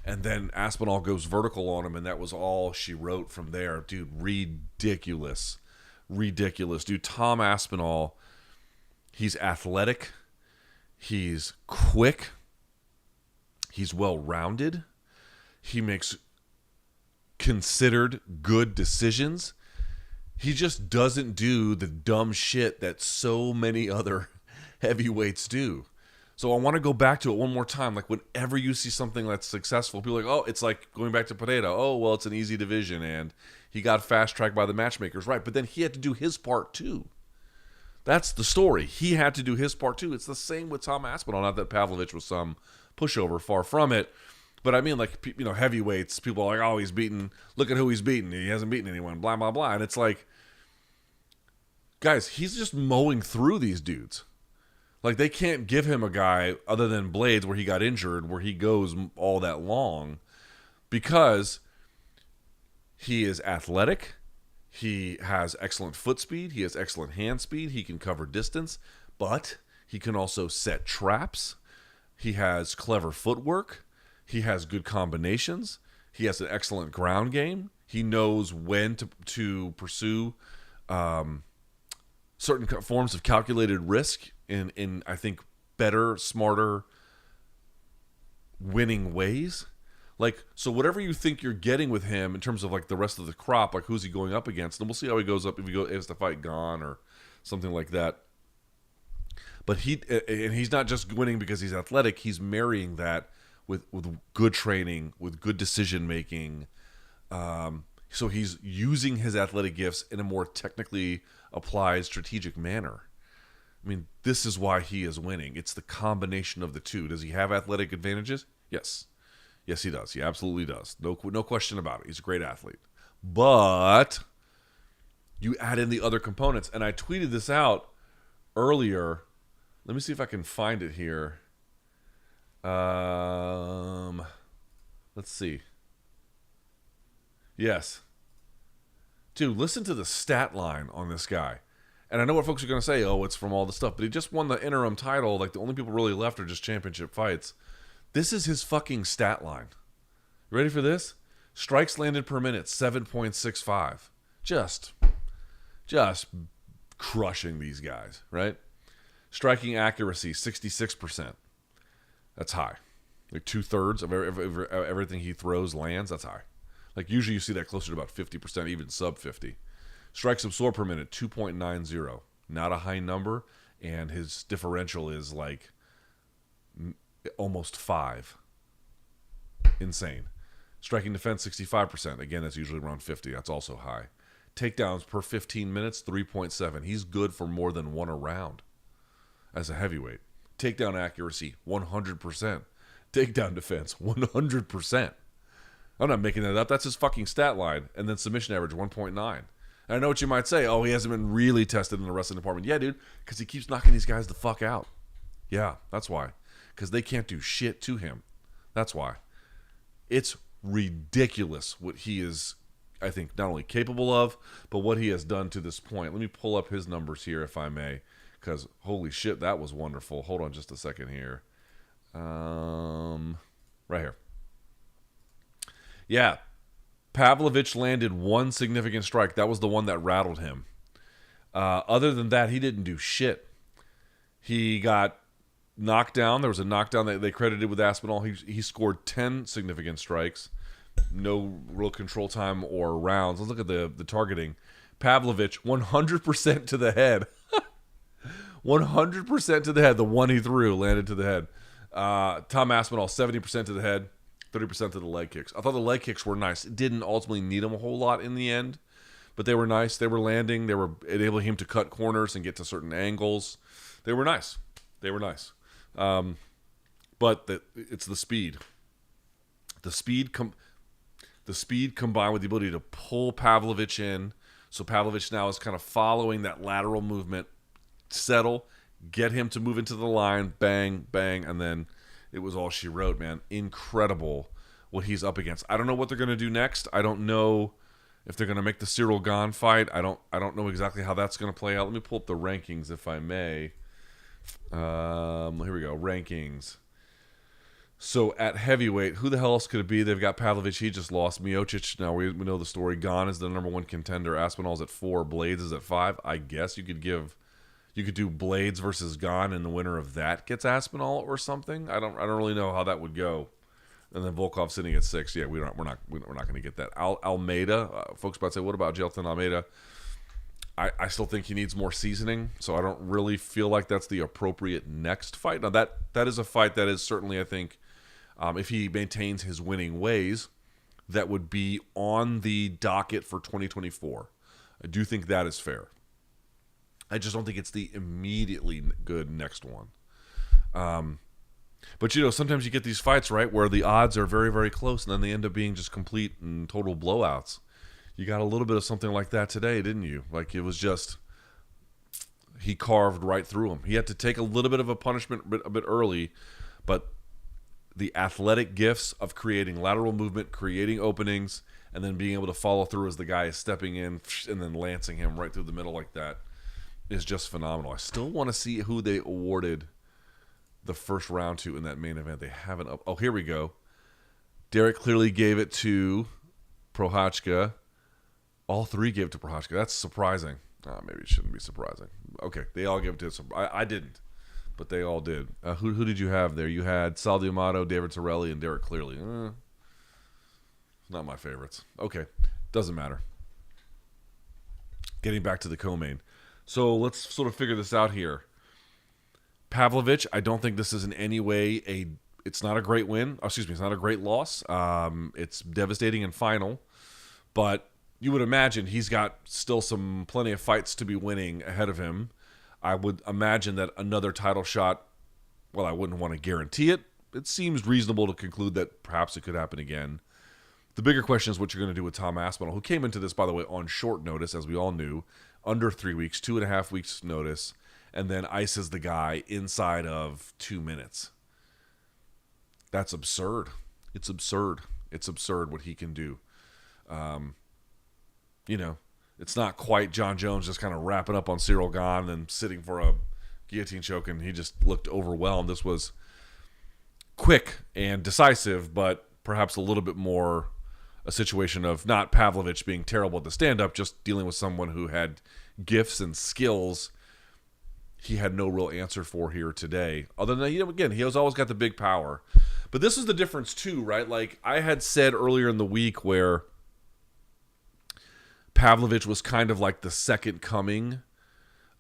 And then Aspinall goes vertical on him, and that was all she wrote from there. Dude, ridiculous. Dude, Tom Aspinall, he's athletic, he's quick, he's well-rounded, he makes considered good decisions. He just doesn't do the dumb shit that so many other heavyweights do. So I want to go back to it one more time. Like, whenever you see something that's successful, people are like, oh, it's like going back to Pereira. Oh, well, it's an easy division, and he got fast-tracked by the matchmakers. Right, but then he had to do his part, too. That's the story. He had to do his part, too. It's the same with Tom Aspinall. Not that Pavlovich was some pushover, far from it. But I mean, like, heavyweights, people are like, oh, he's beaten. Look at who he's beaten. He hasn't beaten anyone, blah, blah, blah. And it's like, guys, he's just mowing through these dudes. Like, they can't give him a guy other than Blades where he got injured, where he goes all that long, because he is athletic, he has excellent foot speed, he has excellent hand speed, he can cover distance, but he can also set traps, he has clever footwork, he has good combinations, he has an excellent ground game, he knows when to pursue certain forms of calculated risk in I think better, smarter, winning ways. Like, so whatever you think you're getting with him in terms of like the rest of the crop, like who's he going up against, and we'll see how he goes up if he has the fight gone or something like that. But he's not just winning because he's athletic, he's marrying that with good training, with good decision making. So he's using his athletic gifts in a more technically applied strategic manner. I mean, this is why he is winning. It's the combination of the two. Does he have athletic advantages? Yes. Yes, he does. He absolutely does. No question about it. He's a great athlete. But you add in the other components. And I tweeted this out earlier. Let me see if I can find it here. Let's see. Yes. Dude, listen to the stat line on this guy. And I know what folks are going to say, oh, it's from all the stuff. But he just won the interim title. Like, the only people really left are just championship fights. This is his fucking stat line. You ready for this? Strikes landed per minute, 7.65. Just crushing these guys, right? Striking accuracy, 66%. That's high. Like 2/3 of everything he throws lands, that's high. Like, usually you see that closer to about 50%, even sub 50. Strikes absorbed per minute, 2.90. Not a high number, and his differential is like almost 5. Insane. Striking defense, 65%. Again, that's usually around 50. That's also high. Takedowns per 15 minutes, 3.7. He's good for more than one a round as a heavyweight. Takedown accuracy, 100%. Takedown defense, 100%. I'm not making that up. That's his fucking stat line. And then submission average, 1.9. And I know what you might say. Oh, he hasn't been really tested in the wrestling department. Yeah, dude, because he keeps knocking these guys the fuck out. Yeah, that's why. Because they can't do shit to him. That's why. It's ridiculous what he is I think, not only capable of, but what he has done to this point. Let me pull up his numbers here, if I may, because holy shit, that was wonderful. Hold on just a second here. Right here. Yeah, Pavlovich landed one significant strike. That was the one that rattled him. Other than that, he didn't do shit. He got knocked down. There was a knockdown that they credited with Aspinall. He scored 10 significant strikes. No real control time or rounds. Let's look at the targeting. Pavlovich, 100% to the head. 100% to the head. The one he threw landed to the head. Tom Aspinall, 70% to the head, 30% to the leg kicks. I thought the leg kicks were nice. It didn't ultimately need him a whole lot in the end, but they were nice. They were landing. They were enabling him to cut corners and get to certain angles. They were nice. They were nice. But it's the speed. The speed combined with the ability to pull Pavlovich in. So Pavlovich now is kind of following that lateral movement, settle, get him to move into the line, bang, bang, and then it was all she wrote, man. Incredible what he's up against. I don't know what they're going to do next. I don't know if they're going to make the Cyril Gane fight. I don't know exactly how that's going to play out. Let me pull up the rankings, if I may. Here we go. Rankings. So at heavyweight, who the hell else could it be? They've got Pavlovich. He just lost. Miocic, now we know the story. Gane is the number one contender. Aspinall's at 4. Blades is at 5. I guess you could do Blades versus Gane, and the winner of that gets Aspinall or something. I don't really know how that would go. And then Volkov sitting at 6. Yeah, we're not going to get that. Almeida, folks about to say, what about Jelton Almeida? I still think he needs more seasoning, so I don't really feel like that's the appropriate next fight. Now that is a fight that is certainly, I think, if he maintains his winning ways, that would be on the docket for 2024. I do think that is fair. I just don't think it's the immediately good next one. But, sometimes you get these fights, right, where the odds are very, very close, and then they end up being just complete and total blowouts. You got a little bit of something like that today, didn't you? Like, it was just, he carved right through him. He had to take a little bit of a punishment a bit early, but the athletic gifts of creating lateral movement, creating openings, and then being able to follow through as the guy is stepping in and then lancing him right through the middle like that is just phenomenal. I still want to see who they awarded the first round to in that main event. They haven't. Oh, here we go. Derek clearly gave it to Prochazka. All 3 gave it to Prochazka. That's surprising. Maybe it shouldn't be surprising. Okay, they all gave it to him. I didn't, but they all did. Who did you have there? You had Sal D'Amato, David Torelli, and Derek clearly. Not my favorites. Okay, doesn't matter. Getting back to the co-main. So let's sort of figure this out here. Pavlovich, I don't think this is in any way it's not a great win. It's not a great loss. It's devastating and final. But you would imagine he's got still plenty of fights to be winning ahead of him. I would imagine that another title shot, well, I wouldn't want to guarantee it. It seems reasonable to conclude that perhaps it could happen again. The bigger question is what you're going to do with Tom Aspinall, who came into this, by the way, on short notice, as we all knew, under 3 weeks, 2.5 weeks notice, and then ices the guy inside of 2 minutes. That's absurd. It's absurd. It's absurd what he can do. It's not quite John Jones just kind of wrapping up on Cyril Gane and sitting for a guillotine choke, and he just looked overwhelmed. This was quick and decisive, but perhaps a little bit more a situation of not Pavlovich being terrible at the stand-up, just dealing with someone who had gifts and skills he had no real answer for here today. Other than that, again, he has always got the big power. But this is the difference too, right? Like I had said earlier in the week where Pavlovich was kind of like the second coming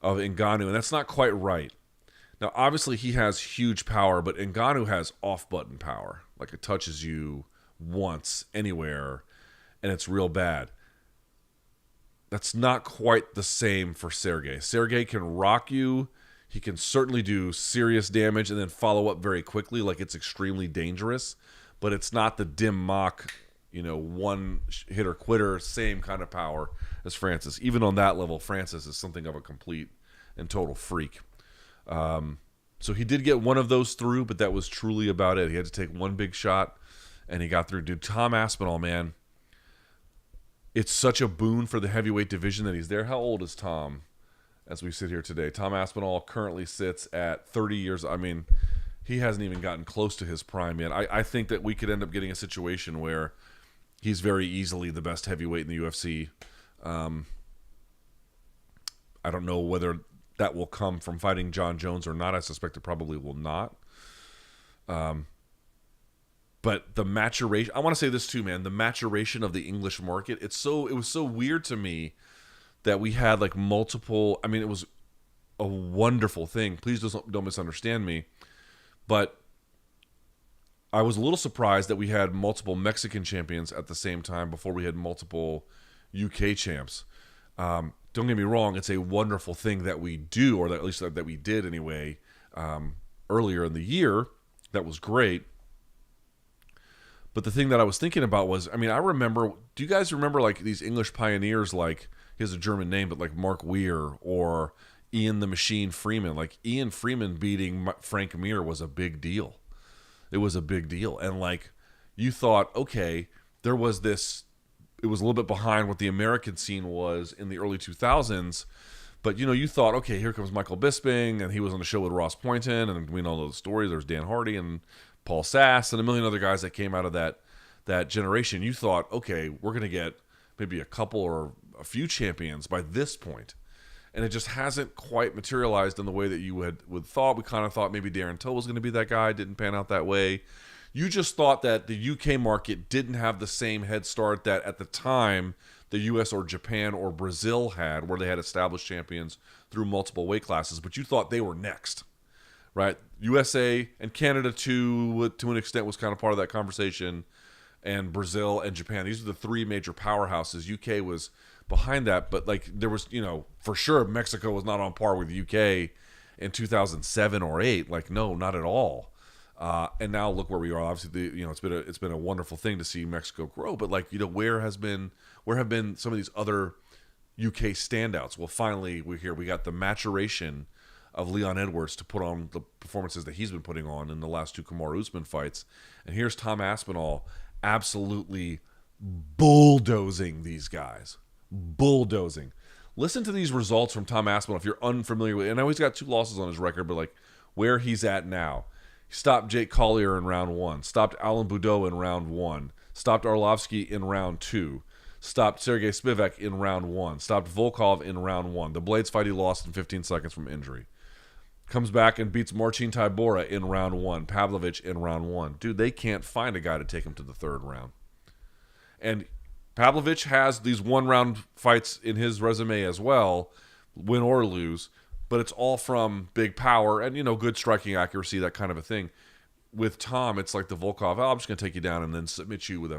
of Ngannou, and that's not quite right. Now, obviously, he has huge power, but Ngannou has off-button power. Like it touches you once, anywhere, and it's real bad. That's not quite the same for Sergei. Sergei can rock you. He can certainly do serious damage and then follow up very quickly, like it's extremely dangerous. But it's not the dim mock, one hitter quitter, same kind of power as Francis. Even on that level, Francis is something of a complete and total freak. So he did get one of those through, but that was truly about it. He had to take one big shot, and he got through. Dude, Tom Aspinall, man, it's such a boon for the heavyweight division that he's there. How old is Tom as we sit here today? Tom Aspinall currently sits at 30 years. I mean, he hasn't even gotten close to his prime yet. I think that we could end up getting a situation where he's very easily the best heavyweight in the UFC. I don't know whether that will come from fighting John Jones or not. I suspect it probably will not. But the maturation, I want to say this too, man, the maturation of the English market, it was so weird to me that we had like multiple, I mean, it was a wonderful thing. Please don't misunderstand me. But I was a little surprised that we had multiple Mexican champions at the same time before we had multiple UK champs. Don't get me wrong, it's a wonderful thing that we do, or that, at least that we did anyway, earlier in the year. That was great. But the thing that I was thinking about was, I mean, I remember, do you guys remember like these English pioneers, like, he has a German name, but like Mark Weir or Ian the Machine Freeman? Like Ian Freeman beating Frank Mir was a big deal. It was a big deal. And like, you thought, okay, there was this, it was a little bit behind what the American scene was in the early 2000s. But, you know, you thought, okay, here comes Michael Bisping, and he was on the show with Ross Poynton, and we know all those stories. There's Dan Hardy and Paul Sass and a million other guys that came out of that generation. You thought, okay, we're going to get maybe a couple or a few champions by this point. And it just hasn't quite materialized in the way that you would thought. We kind of thought maybe Darren Till was going to be that guy. Didn't pan out that way. You just thought that the UK market didn't have the same head start that at the time the US or Japan or Brazil had, where they had established champions through multiple weight classes. But you thought they were next, right? USA and Canada to an extent was kind of part of that conversation, and Brazil and Japan. These are the three major powerhouses. UK was behind that, but like there was, you know, for sure Mexico was not on par with UK in 2007 or 8. Like, no, not at all. And now look where we are. Obviously, it's been a wonderful thing to see Mexico grow. But like, you know, where have been some of these other UK standouts? Well, finally we got the maturation of Leon Edwards to put on the performances that he's been putting on in the last two Kamaru Usman fights. And here's Tom Aspinall absolutely bulldozing these guys. Bulldozing. Listen to these results from Tom Aspinall if you're unfamiliar with it. And I know he's got 2 losses on his record, but like where he's at now. He stopped Jake Collier in round 1. Stopped Alan Boudreaux in round 1. Stopped Arlovsky in round 2. Stopped Sergei Spivak in round 1. Stopped Volkov in round 1. The Blades fight he lost in 15 seconds from injury. Comes back and beats Marcin Tybura in round 1. Pavlovich in round 1. Dude, they can't find a guy to take him to the 3rd round. And Pavlovich has these 1-round fights in his resume as well, win or lose, but it's all from big power and, you know, good striking accuracy, that kind of a thing. With Tom, it's like the Volkov, I'm just going to take you down and then submit you with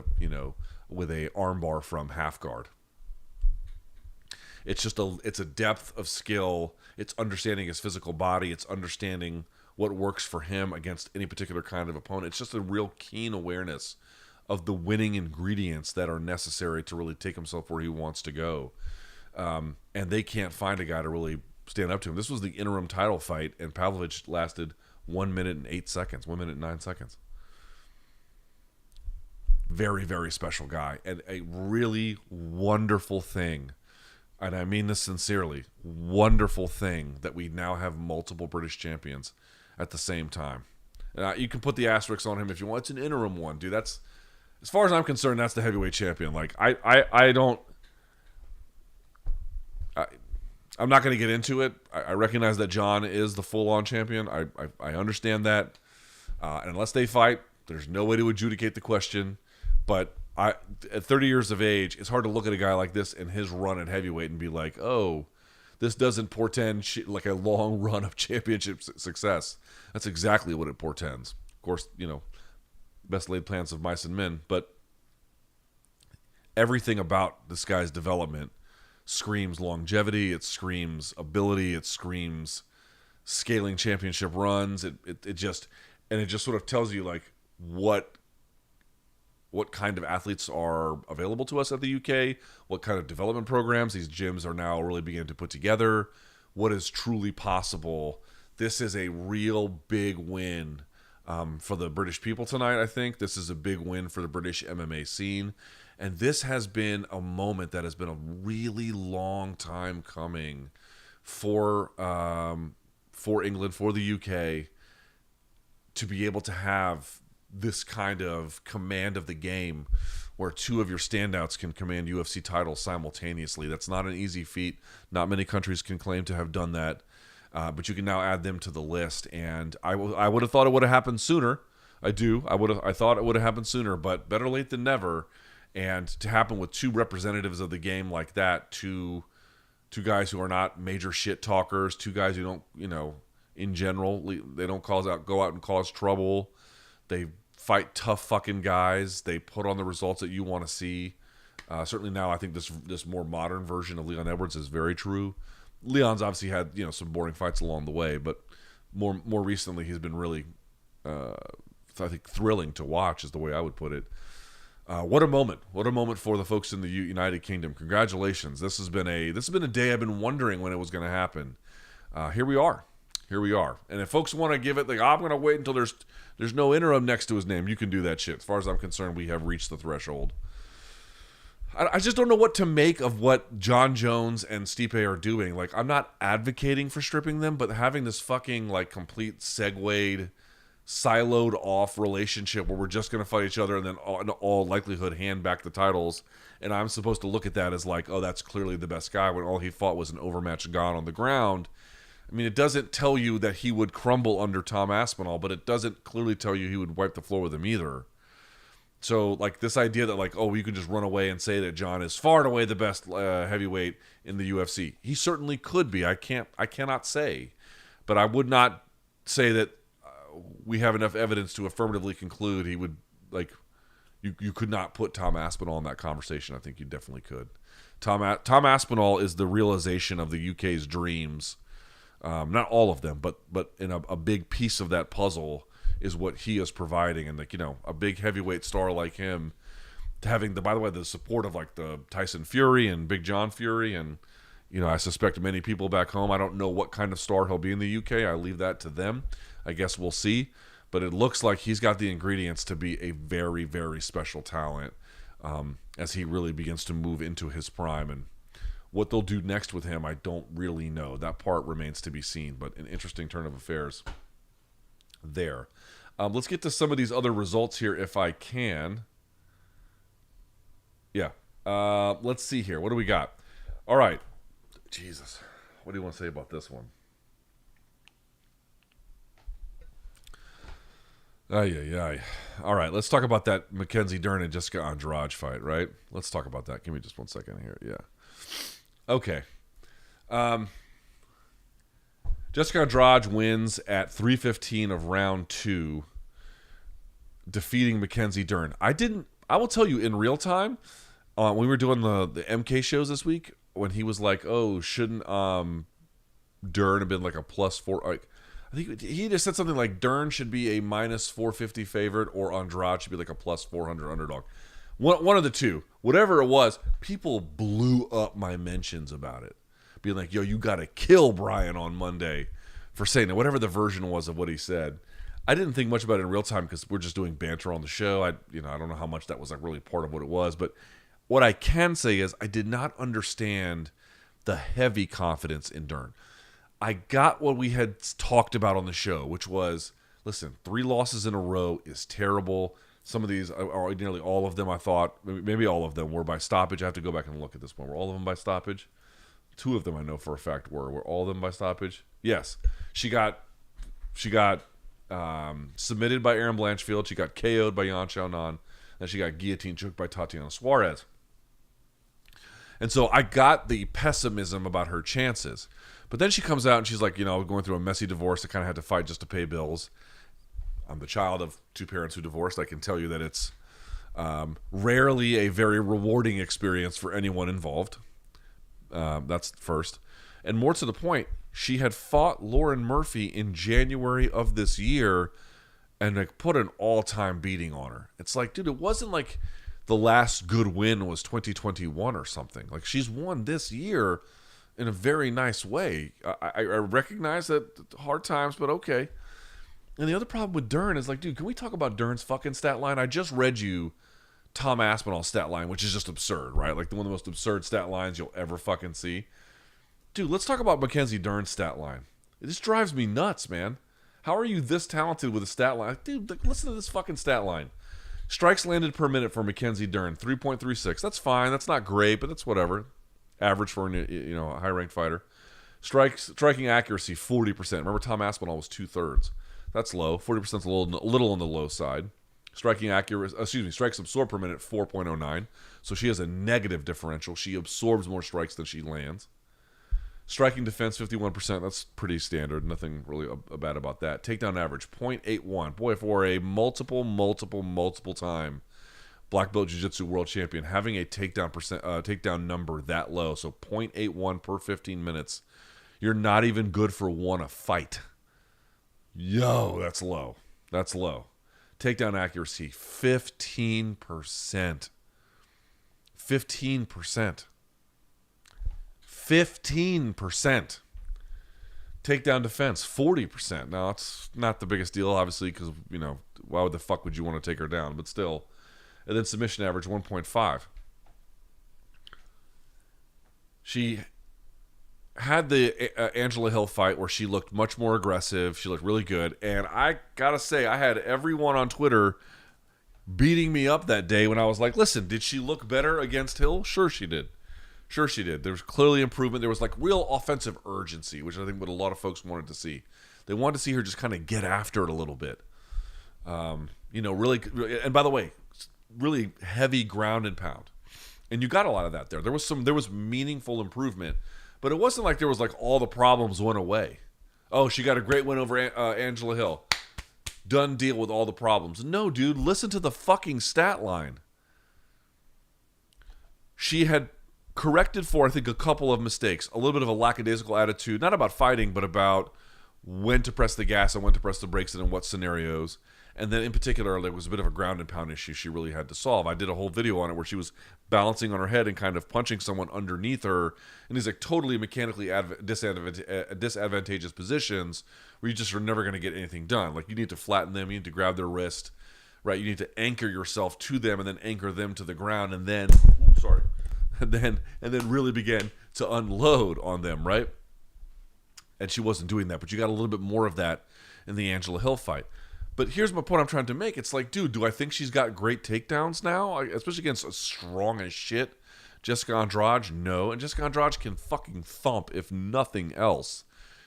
a armbar from half guard. It's just it's a depth of skill. It's understanding his physical body. It's understanding what works for him against any particular kind of opponent. It's just a real keen awareness of the winning ingredients that are necessary to really take himself where he wants to go. And they can't find a guy to really stand up to him. This was the interim title fight, and Pavlovich lasted 1 minute and 8 seconds, 1 minute and 9 seconds. Very, very special guy, and a really wonderful thing, and I mean this sincerely, wonderful thing that we now have multiple British champions at the same time. You can put the asterisks on him if you want. It's an interim one, dude. That's, as far as I'm concerned, that's the heavyweight champion. Like, I'm not going to get into it. I recognize that John is the full-on champion. I understand that. And unless they fight, there's no way to adjudicate the question. But at 30 years of age, it's hard to look at a guy like this in his run at heavyweight and be like, oh, this doesn't portend like a long run of championship success. That's exactly what it portends. Of course, you know, best laid plans of mice and men. But everything about this guy's development screams longevity, it screams ability, it screams scaling championship runs. It just sort of tells you like what kind of athletes are available to us at the UK, what kind of development programs these gyms are now really beginning to put together, what is truly possible. This is a real big win for the British people tonight, I think. This is a big win for the British MMA scene. And this has been a moment that has been a really long time coming for England, for the UK, to be able to have this kind of command of the game where two of your standouts can command UFC titles simultaneously. That's not an easy feat. Not many countries can claim to have done that, but you can now add them to the list. And I would have thought it would have happened sooner. I thought it would have happened sooner, but better late than never. And to happen with two representatives of the game like that, two guys who are not major shit talkers, two guys who don't, in general, they don't go out and cause trouble. They fight tough fucking guys. They put on the results that you want to see. Certainly now, I think this more modern version of Leon Edwards is very true. Leon's obviously had some boring fights along the way, but more recently he's been really, I think, thrilling to watch is the way I would put it. What a moment! What a moment for the folks in the United Kingdom. Congratulations! This has been a day I've been wondering when it was going to happen. Here we are. And if folks want to give it, I'm going to wait until there's no interim next to his name, you can do that shit. As far as I'm concerned, we have reached the threshold. I just don't know what to make of what John Jones and Stipe are doing. Like, I'm not advocating for stripping them, but having this fucking complete segued, siloed off relationship where we're just going to fight each other and then in all likelihood hand back the titles, and I'm supposed to look at that as oh, that's clearly the best guy when all he fought was an overmatched god on the ground. I mean, it doesn't tell you that he would crumble under Tom Aspinall, but it doesn't clearly tell you he would wipe the floor with him either. So, this idea that, oh, you can just run away and say that John is far and away the best heavyweight in the UFC. He certainly could be. I cannot say. But I would not say that we have enough evidence to affirmatively conclude he would, you could not put Tom Aspinall in that conversation. I think you definitely could. Tom Aspinall is the realization of the UK's dreams. Not all of them, but in a big piece of that puzzle is what he is providing. And a big heavyweight star like him, having the support of the Tyson Fury and Big John Fury, and I suspect many people back home. I don't know what kind of star he'll be in the UK. I leave that to them. I guess we'll see. But it looks like he's got the ingredients to be a very, very special talent as he really begins to move into his prime. And what they'll do next with him, I don't really know. That part remains to be seen, but an interesting turn of affairs there. Let's get to some of these other results here if I can. Yeah. Let's see here. What do we got? All right. Jesus. What do you want to say about this one? Ay. All right. Let's talk about that Mackenzie Dern and Jessica Andrade fight, right? Let's talk about that. Give me just 1 second here. Yeah. Okay. Jessica Andrade wins at 3:15 of round 2, defeating Mackenzie Dern. I will tell you in real time, when we were doing the MK shows this week, when he was like, oh, shouldn't Dern have been a +4? I think he just said something like Dern should be a -450 favorite or Andrade should be a +400 underdog. One of the two. Whatever it was, people blew up my mentions about it. Being like, yo, you got to kill Brian on Monday for saying that, whatever the version was of what he said. I didn't think much about it in real time because we're just doing banter on the show. I don't know how much that was really part of what it was. But what I can say is I did not understand the heavy confidence in Dern. I got what we had talked about on the show, which was, listen, 3 losses in a row is terrible. Some of these, or nearly all of them, I thought, maybe all of them were by stoppage. I have to go back and look at this one. Were all of them by stoppage? 2 of them I know for a fact were. Were all of them by stoppage? Yes. She got submitted by Erin Blanchfield. She got KO'd by Yan Xiaonan. Then she got guillotine choked by Tatiana Suarez. And so I got the pessimism about her chances. But then she comes out and she's like, going through a messy divorce. I kind of had to fight just to pay bills. I'm the child of 2 parents who divorced. I can tell you that it's rarely a very rewarding experience for anyone involved. That's first. And more to the point, she had fought Lauren Murphy in January of this year and put an all-time beating on her. It's like, dude, it wasn't like the last good win was 2021 or something. She's won this year in a very nice way. I recognize that hard times, but okay. And the other problem with Dern is dude, can we talk about Dern's fucking stat line? I just read you Tom Aspinall stat line, which is just absurd, right? Like one of the most absurd stat lines you'll ever fucking see. Dude, let's talk about Mackenzie Dern's stat line. This drives me nuts, man. How are you this talented with a stat line? Dude, listen to this fucking stat line. Strikes landed per minute for Mackenzie Dern, 3.36. That's fine. That's not great, but that's whatever. Average for a high-ranked fighter. Striking accuracy, 40%. Remember, Tom Aspinall was 2/3. That's low. 40% is a little on the low side. Strikes absorbed per minute, 4.09. So she has a negative differential. She absorbs more strikes than she lands. Striking defense, 51%. That's pretty standard. Nothing really bad about that. Takedown average, 0.81. Boy, for a multiple time black belt jiu-jitsu world champion, having a takedown number that low, so 0.81 per 15 minutes, you're not even good for one a fight. Yo, that's low. That's low. Takedown accuracy, 15%. 15%. 15%. Takedown defense, 40%. Now, it's not the biggest deal, obviously, because, why the fuck would you want to take her down? But still. And then submission average, 1.5. She had the Angela Hill fight where she looked much more aggressive. She looked really good. And I got to say, I had everyone on Twitter beating me up that day when I was like, listen, did she look better against Hill? Sure she did. Sure she did. There was clearly improvement. There was like real offensive urgency, which I think what a lot of folks wanted to see. They wanted to see her just kind of get after it a little bit. Really, and by the way, really heavy ground and pound. And you got a lot of that there. There was meaningful improvement, but it wasn't like there was like all the problems went away. Oh, she got a great win over Angela Hill. Done deal with all the problems. No, dude, listen to the fucking stat line. She had corrected for, I think, a couple of mistakes. A little bit of a lackadaisical attitude, not about fighting, but about when to press the gas and when to press the brakes and in what scenarios. And then in particular, there was a bit of a ground and pound issue she really had to solve. I did a whole video on it where she was balancing on her head and kind of punching someone underneath her in these like totally mechanically disadvantageous positions where you just are never going to get anything done. Like you need to flatten them, you need to grab their wrist, right? You need to anchor yourself to them and then anchor them to the ground and then, and then really begin to unload on them, right? And she wasn't doing that, but you got a little bit more of that in the Angela Hill fight. But here's my point I'm trying to make. It's like, dude, do I think she's got great takedowns now? Especially against a strong as shit Jessica Andrade? No. And Jessica Andrade can fucking thump, if nothing else.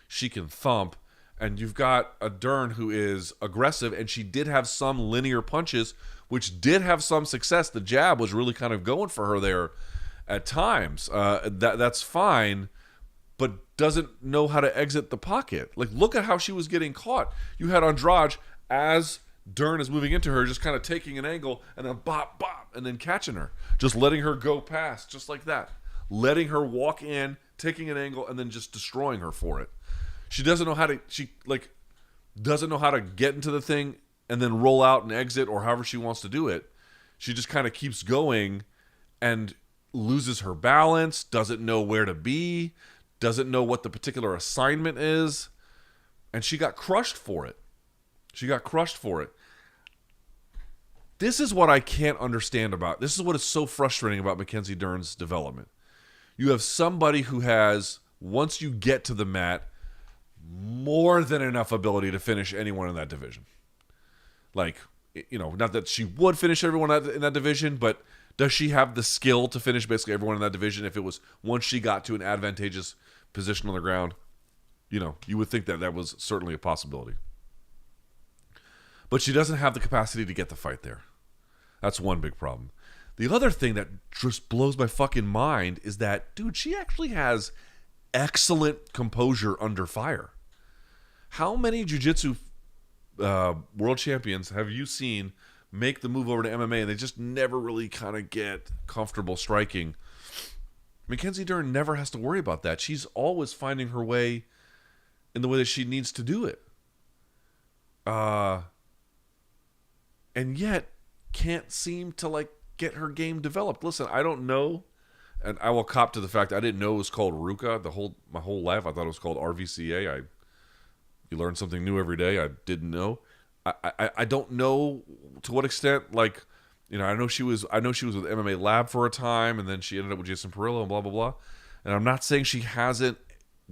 She can thump. And you've got a Dern who is aggressive, and she did have some linear punches, which did have some success. The jab was really kind of going for her there at times. That's fine, but doesn't know how to exit the pocket. Like, look at how she was getting caught. You had Andrade, as Dern is moving into her, just kind of taking an angle and then bop, bop, and then catching her. Just letting her go past, just like that. Letting her walk in, taking an angle, and then just destroying her for it. She doesn't know how to, doesn't know how to get into the thing and then roll out and exit or however she wants to do it. She just kind of keeps going and loses her balance, doesn't know where to be, doesn't know what the particular assignment is, and she got crushed for it. She got crushed for it. This is what I can't understand about. This is what is so frustrating about Mackenzie Dern's development. You have somebody who has, once you get to the mat, more than enough ability to finish anyone in that division. Like, not that she would finish everyone in that division, but does she have the skill to finish basically everyone in that division if it was once she got to an advantageous position on the ground? You would think that was certainly a possibility. But she doesn't have the capacity to get the fight there. That's one big problem. The other thing that just blows my fucking mind is that, dude, she actually has excellent composure under fire. How many jiu-jitsu world champions have you seen make the move over to MMA and they just never really kind of get comfortable striking? Mackenzie Dern never has to worry about that. She's always finding her way in the way that she needs to do it. And yet can't seem to get her game developed. Listen, I don't know, and I will cop to the fact I didn't know it was called Ruka my whole life. I thought it was called RVCA. You learn something new every day. I didn't know. I don't know to what extent I know she was with MMA Lab for a time, and then she ended up with Jason Pereira and blah, blah, blah. And I'm not saying she hasn't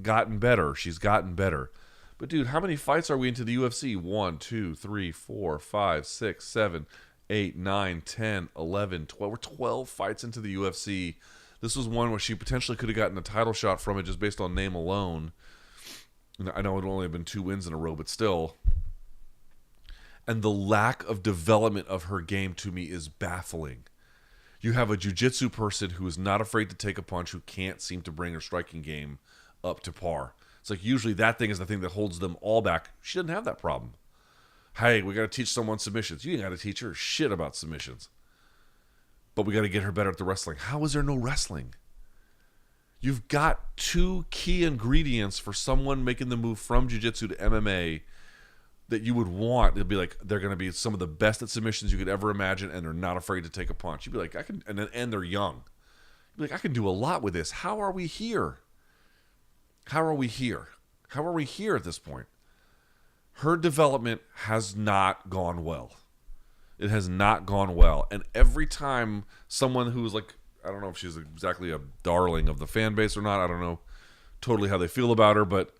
gotten better. She's gotten better. But, dude, how many fights are we into the UFC? 1, 2, 3, 4, 5, 6, 7, 8, 9, 10, 11, 12. We're 12 fights into the UFC. This was one where she potentially could have gotten a title shot from it just based on name alone. I know it only have been 2 wins in a row, but still. And the lack of development of her game to me is baffling. You have a jiu-jitsu person who is not afraid to take a punch, who can't seem to bring her striking game up to par. It's like usually that thing is the thing that holds them all back. She doesn't have that problem. Hey, we got to teach someone submissions. You ain't got to teach her shit about submissions. But we got to get her better at the wrestling. How is there no wrestling? You've got 2 key ingredients for someone making the move from jiu-jitsu to MMA that you would want. It'd be like they're going to be some of the best at submissions you could ever imagine, and they're not afraid to take a punch. You'd be like, I can, and they're young. You'd be like, I can do a lot with this. How are we here? How are we here? How are we here at this point? Her development has not gone well. It has not gone well. And every time someone who's like, I don't know if she's exactly a darling of the fan base or not. I don't know totally how they feel about her, but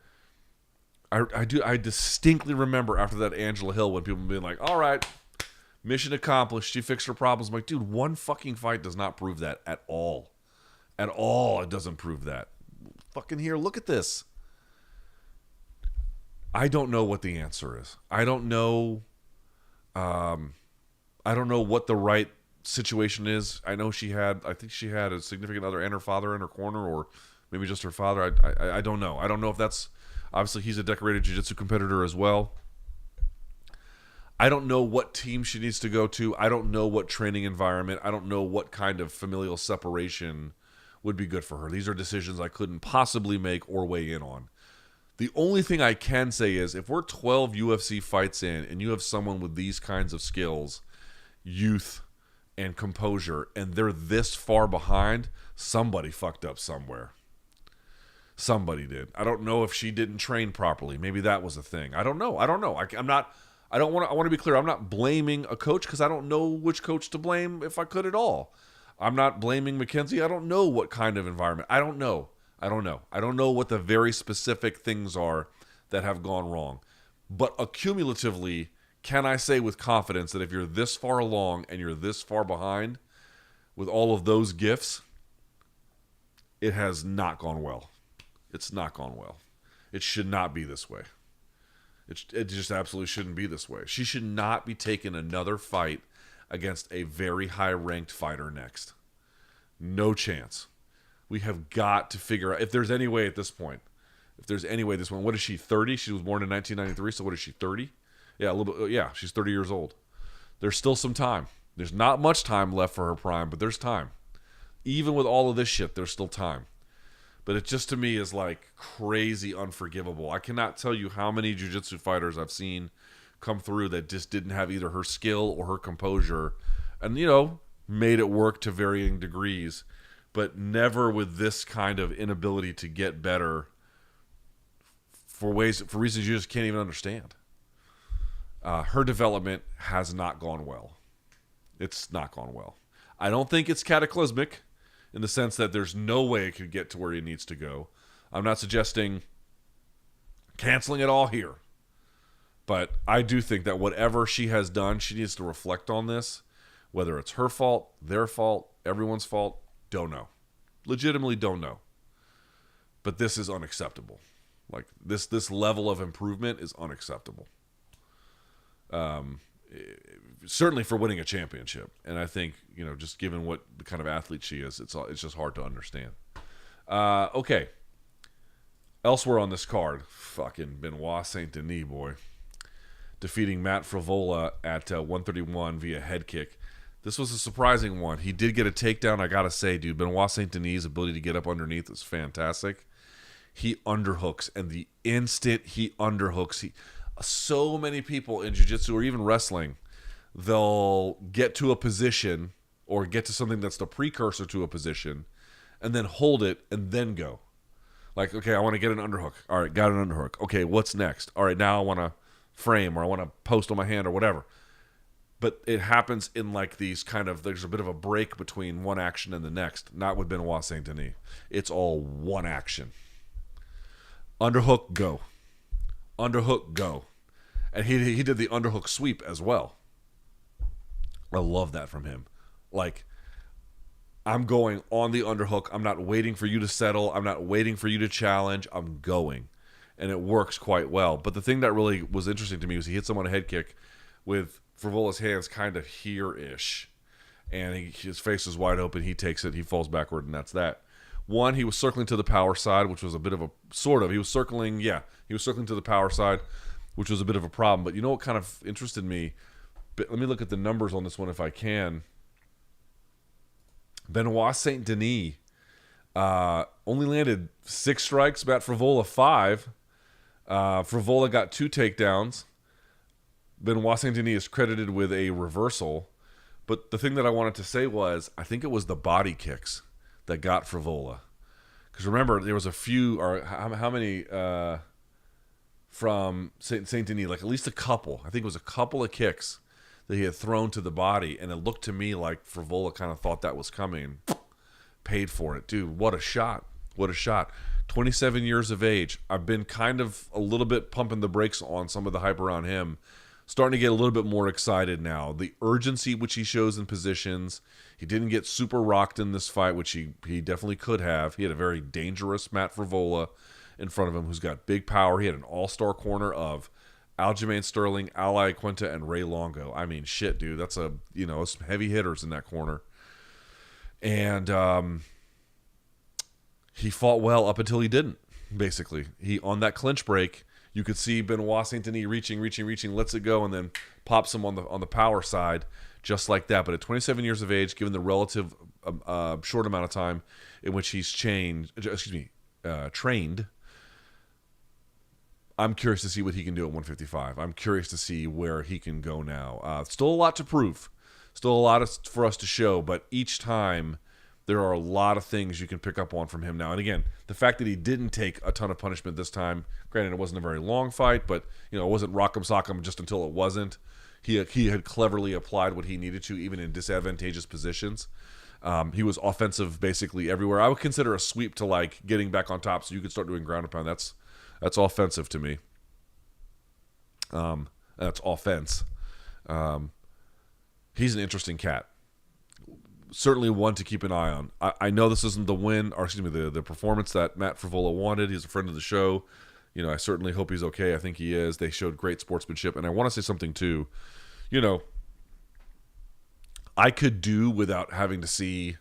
I distinctly remember after that Angela Hill when people being like, all right, mission accomplished. She fixed her problems. I'm like, dude, one fucking fight does not prove that at all. At all, it doesn't prove that. Fucking here, look at this. I don't know what the answer is. I don't know what the right situation is. I know I think she had a significant other and her father in her corner, or maybe just her father. I don't know. I don't know if that's, obviously he's a decorated jiu-jitsu competitor as well. I don't know what team she needs to go to. I don't know what training environment. I don't know what kind of familial separation would be good for her. These are decisions I couldn't possibly make or weigh in on. The only thing I can say is if we're 12 UFC fights in and you have someone with these kinds of skills, youth, and composure, and they're this far behind, somebody fucked up somewhere. Somebody did. I don't know if she didn't train properly. Maybe that was a thing. I don't know. I want to be clear. I'm not blaming a coach because I don't know which coach to blame if I could at all. I'm not blaming Mackenzie. I don't know what kind of environment. I don't know. I don't know what the very specific things are that have gone wrong. But accumulatively, can I say with confidence that if you're this far along and you're this far behind with all of those gifts, it has not gone well. It's not gone well. It should not be this way. It just absolutely shouldn't be this way. She should not be taking another fight against a very high-ranked fighter next. No chance. We have got to figure out, if there's any way at this point, what is she, 30? She was born in 1993, so what is she, 30? Yeah, a little bit. Yeah, she's 30 years old. There's still some time. There's not much time left for her prime, but there's time. Even with all of this shit, there's still time. But it just, to me, is like crazy unforgivable. I cannot tell you how many jiu-jitsu fighters I've seen come through that just didn't have either her skill or her composure and, made it work to varying degrees, but never with this kind of inability to get better for reasons you just can't even understand. Her development has not gone well. It's not gone well. I don't think it's cataclysmic in the sense that there's no way it could get to where it needs to go. I'm not suggesting canceling it all here. But I do think that whatever she has done, she needs to reflect on this. Whether it's her fault, their fault, everyone's fault, don't know. Legitimately don't know. But this is unacceptable. Like, this level of improvement is unacceptable. Certainly for winning a championship. And I think, just given what the kind of athlete she is, it's just hard to understand. Okay. Elsewhere on this card, fucking Benoit Saint-Denis, boy. Defeating Matt Frevola at 131 via head kick. This was a surprising one. He did get a takedown, I gotta say, dude. Benoit Saint-Denis' ability to get up underneath is fantastic. He underhooks, and the instant he underhooks, so many people in jiu-jitsu or even wrestling, they'll get to a position or get to something that's the precursor to a position and then hold it and then go. Like, okay, I want to get an underhook. All right, got an underhook. Okay, what's next? All right, now I want to frame or I want to post on my hand or whatever. but it happens in like these kind of, there's a bit of a break between one action and the next. Not with Benoit Saint-Denis. It's all one action. Underhook, go. Underhook, go. And he did the underhook sweep as well. I love that from him. Like, I'm going on the underhook. I'm not waiting for you to settle. I'm not waiting for you to challenge. I'm going. And it works quite well. But the thing that really was interesting to me was he hits him on a head kick with Frevola's hands kind of here-ish. And his face is wide open. He takes it. He falls backward, and that's that. One, he was circling to the power side, which was a bit of a, sort of. He was circling to the power side, which was a bit of a problem. But you know what kind of interested me? Let me look at the numbers on this one if I can. Benoit Saint-Denis only landed 6 strikes. Matt Frevola 5. Frevola got 2 takedowns. Benoit Saint-Denis is credited with a reversal. But the thing that I wanted to say was, I think it was the body kicks that got Frevola. Because remember, there was a few, or how many from Saint-Denis? Like at least a couple. I think it was a couple of kicks that he had thrown to the body, and it looked to me like Frevola kind of thought that was coming. Paid for it. Dude, what a shot. What a shot. 27 years of age. I've been kind of a little bit pumping the brakes on some of the hype around him. Starting to get a little bit more excited now. The urgency which he shows in positions. He didn't get super rocked in this fight, which he definitely could have. He had a very dangerous Matt Frevola in front of him who's got big power. He had an all-star corner of Aljamain Sterling, Ally Quinta, and Ray Longo. I mean, shit, dude. That's some heavy hitters in that corner. And he fought well up until he didn't, basically. On that clinch break, you could see Benoit Saint-Denis reaching, lets it go, and then pops him on the power side, just like that. But at 27 years of age, given the relative short amount of time in which he's trained, I'm curious to see what he can do at 155. I'm curious to see where he can go now. Still a lot to prove. Still a lot for us to show, but each time there are a lot of things you can pick up on from him now. And again, the fact that he didn't take a ton of punishment this time, granted it wasn't a very long fight, but it wasn't rock'em sock'em just until it wasn't. He had cleverly applied what he needed to, even in disadvantageous positions. He was offensive basically everywhere. I would consider a sweep to like getting back on top so you could start doing ground and pound. That's offensive to me. That's offense. He's an interesting cat. Certainly one to keep an eye on. I know this isn't the win, or excuse me, the performance that Matt Frevola wanted. He's a friend of the show. I certainly hope he's okay. I think he is. They showed great sportsmanship. And I want to say something too. I could do without having to see,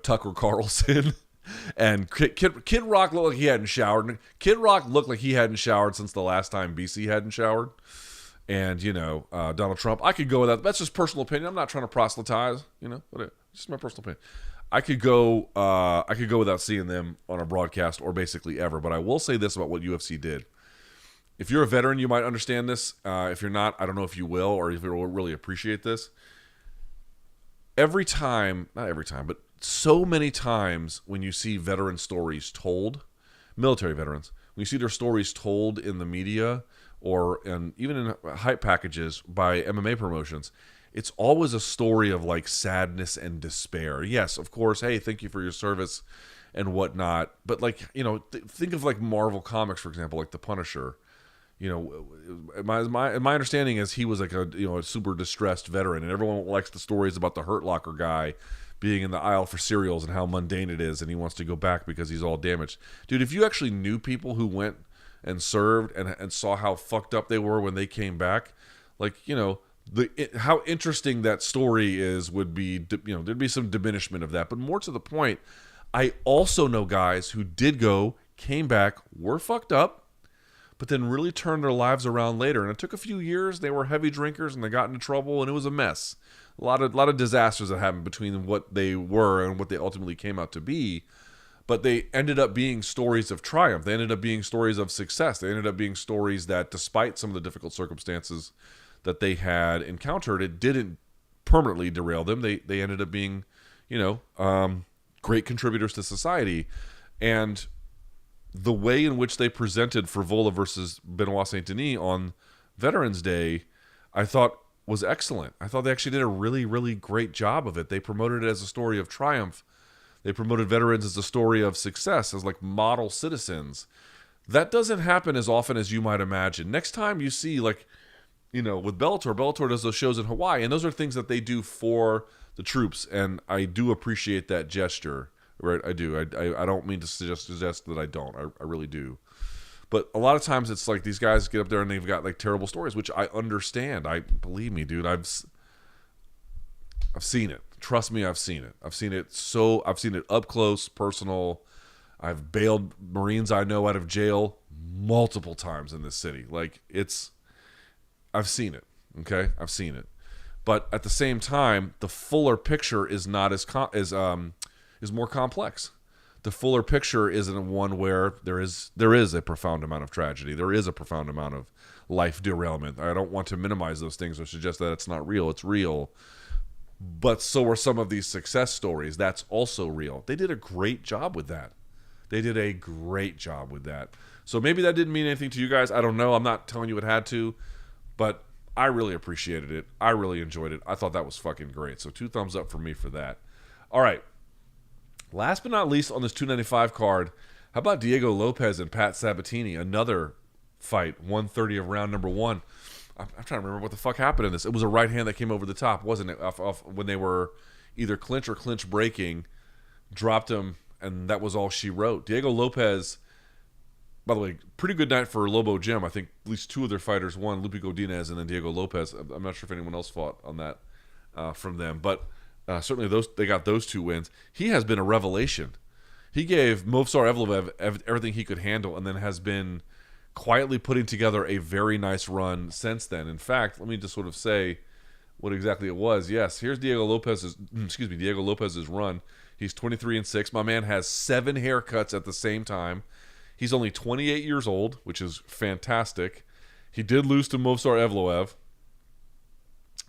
Tucker Carlson and Kid Rock looked like he hadn't showered. Kid Rock looked like he hadn't showered since the last time BC hadn't showered. And, Donald Trump, I could go with that. That's just personal opinion. I'm not trying to proselytize, just my personal opinion. I could go without seeing them on a broadcast or basically ever. But I will say this about what UFC did. If you're a veteran, you might understand this. If you're not, I don't know if you will or if you'll really appreciate this. Not every time, but so many times when you see veteran stories told, military veterans, when you see their stories told in the media and even in hype packages by MMA promotions, it's always a story of like sadness and despair. Yes, of course, hey, thank you for your service and whatnot. But like, think of like Marvel Comics, for example, like the Punisher. My understanding is he was like a super distressed veteran, and everyone likes the stories about the Hurt Locker guy being in the aisle for cereals and how mundane it is, and he wants to go back because he's all damaged. Dude, if you actually knew people who went and served and saw how fucked up they were when they came back, like, how interesting that story would be, there'd be some diminishment of that. But more to the point, I also know guys who did go, came back, were fucked up, but then really turned their lives around later. And it took a few years. They were heavy drinkers and they got into trouble, and it was a mess. A lot of disasters that happened between what they were and what they ultimately came out to be. But they ended up being stories of triumph. They ended up being stories of success. They ended up being stories that, despite some of the difficult circumstances that they had encountered, it didn't permanently derail them. They ended up being, great contributors to society. And the way in which they presented Frevola versus Benoit Saint-Denis on Veterans Day, I thought was excellent. I thought they actually did a really, really great job of it. They promoted it as a story of triumph. They promoted veterans as a story of success, as like model citizens. That doesn't happen as often as you might imagine. Next time you see, like, you know, with Bellator does those shows in Hawaii, and those are things that they do for the troops, and I do appreciate that gesture, right? I do. I don't mean to suggest that I don't. I really do. But a lot of times it's like these guys get up there and they've got like terrible stories, which I understand. Believe me, dude. I've seen it. Trust me, I've seen it. I've seen it up close, personal. I've bailed Marines I know out of jail multiple times in this city. Like, I've seen it. Okay, I've seen it. But at the same time, the fuller picture is not is more complex. The fuller picture isn't one where there is a profound amount of tragedy. There is a profound amount of life derailment. I don't want to minimize those things or suggest that it's not real. It's real. But so are some of these success stories. That's also real. They did a great job with that. So maybe that didn't mean anything to you guys. I don't know. I'm not telling you it had to. But I really appreciated it. I really enjoyed it. I thought that was fucking great. So 2 thumbs up for me for that. All right. Last but not least on this 295 card, how about Diego Lopes and Pat Sabatini? Another fight, 130 of round number 1. I'm trying to remember what the fuck happened in this. It was a right hand that came over the top, wasn't it? Off when they were either clinch or clinch breaking, dropped him, and that was all she wrote. Diego Lopes, by the way, pretty good night for Lobo Gym. I think at least 2 of their fighters won, Lupi Godinez and then Diego Lopes. I'm not sure if anyone else fought on that from them, but certainly they got those 2 wins. He has been a revelation. He gave Movsar Evloev everything he could handle and then has been quietly putting together a very nice run since then. In fact, let me just sort of say what exactly it was. Yes, here's Diego Lopes's run. He's 23-6. My man has 7 haircuts at the same time. He's only 28 years old, which is fantastic. He did lose to Movsar Evloev.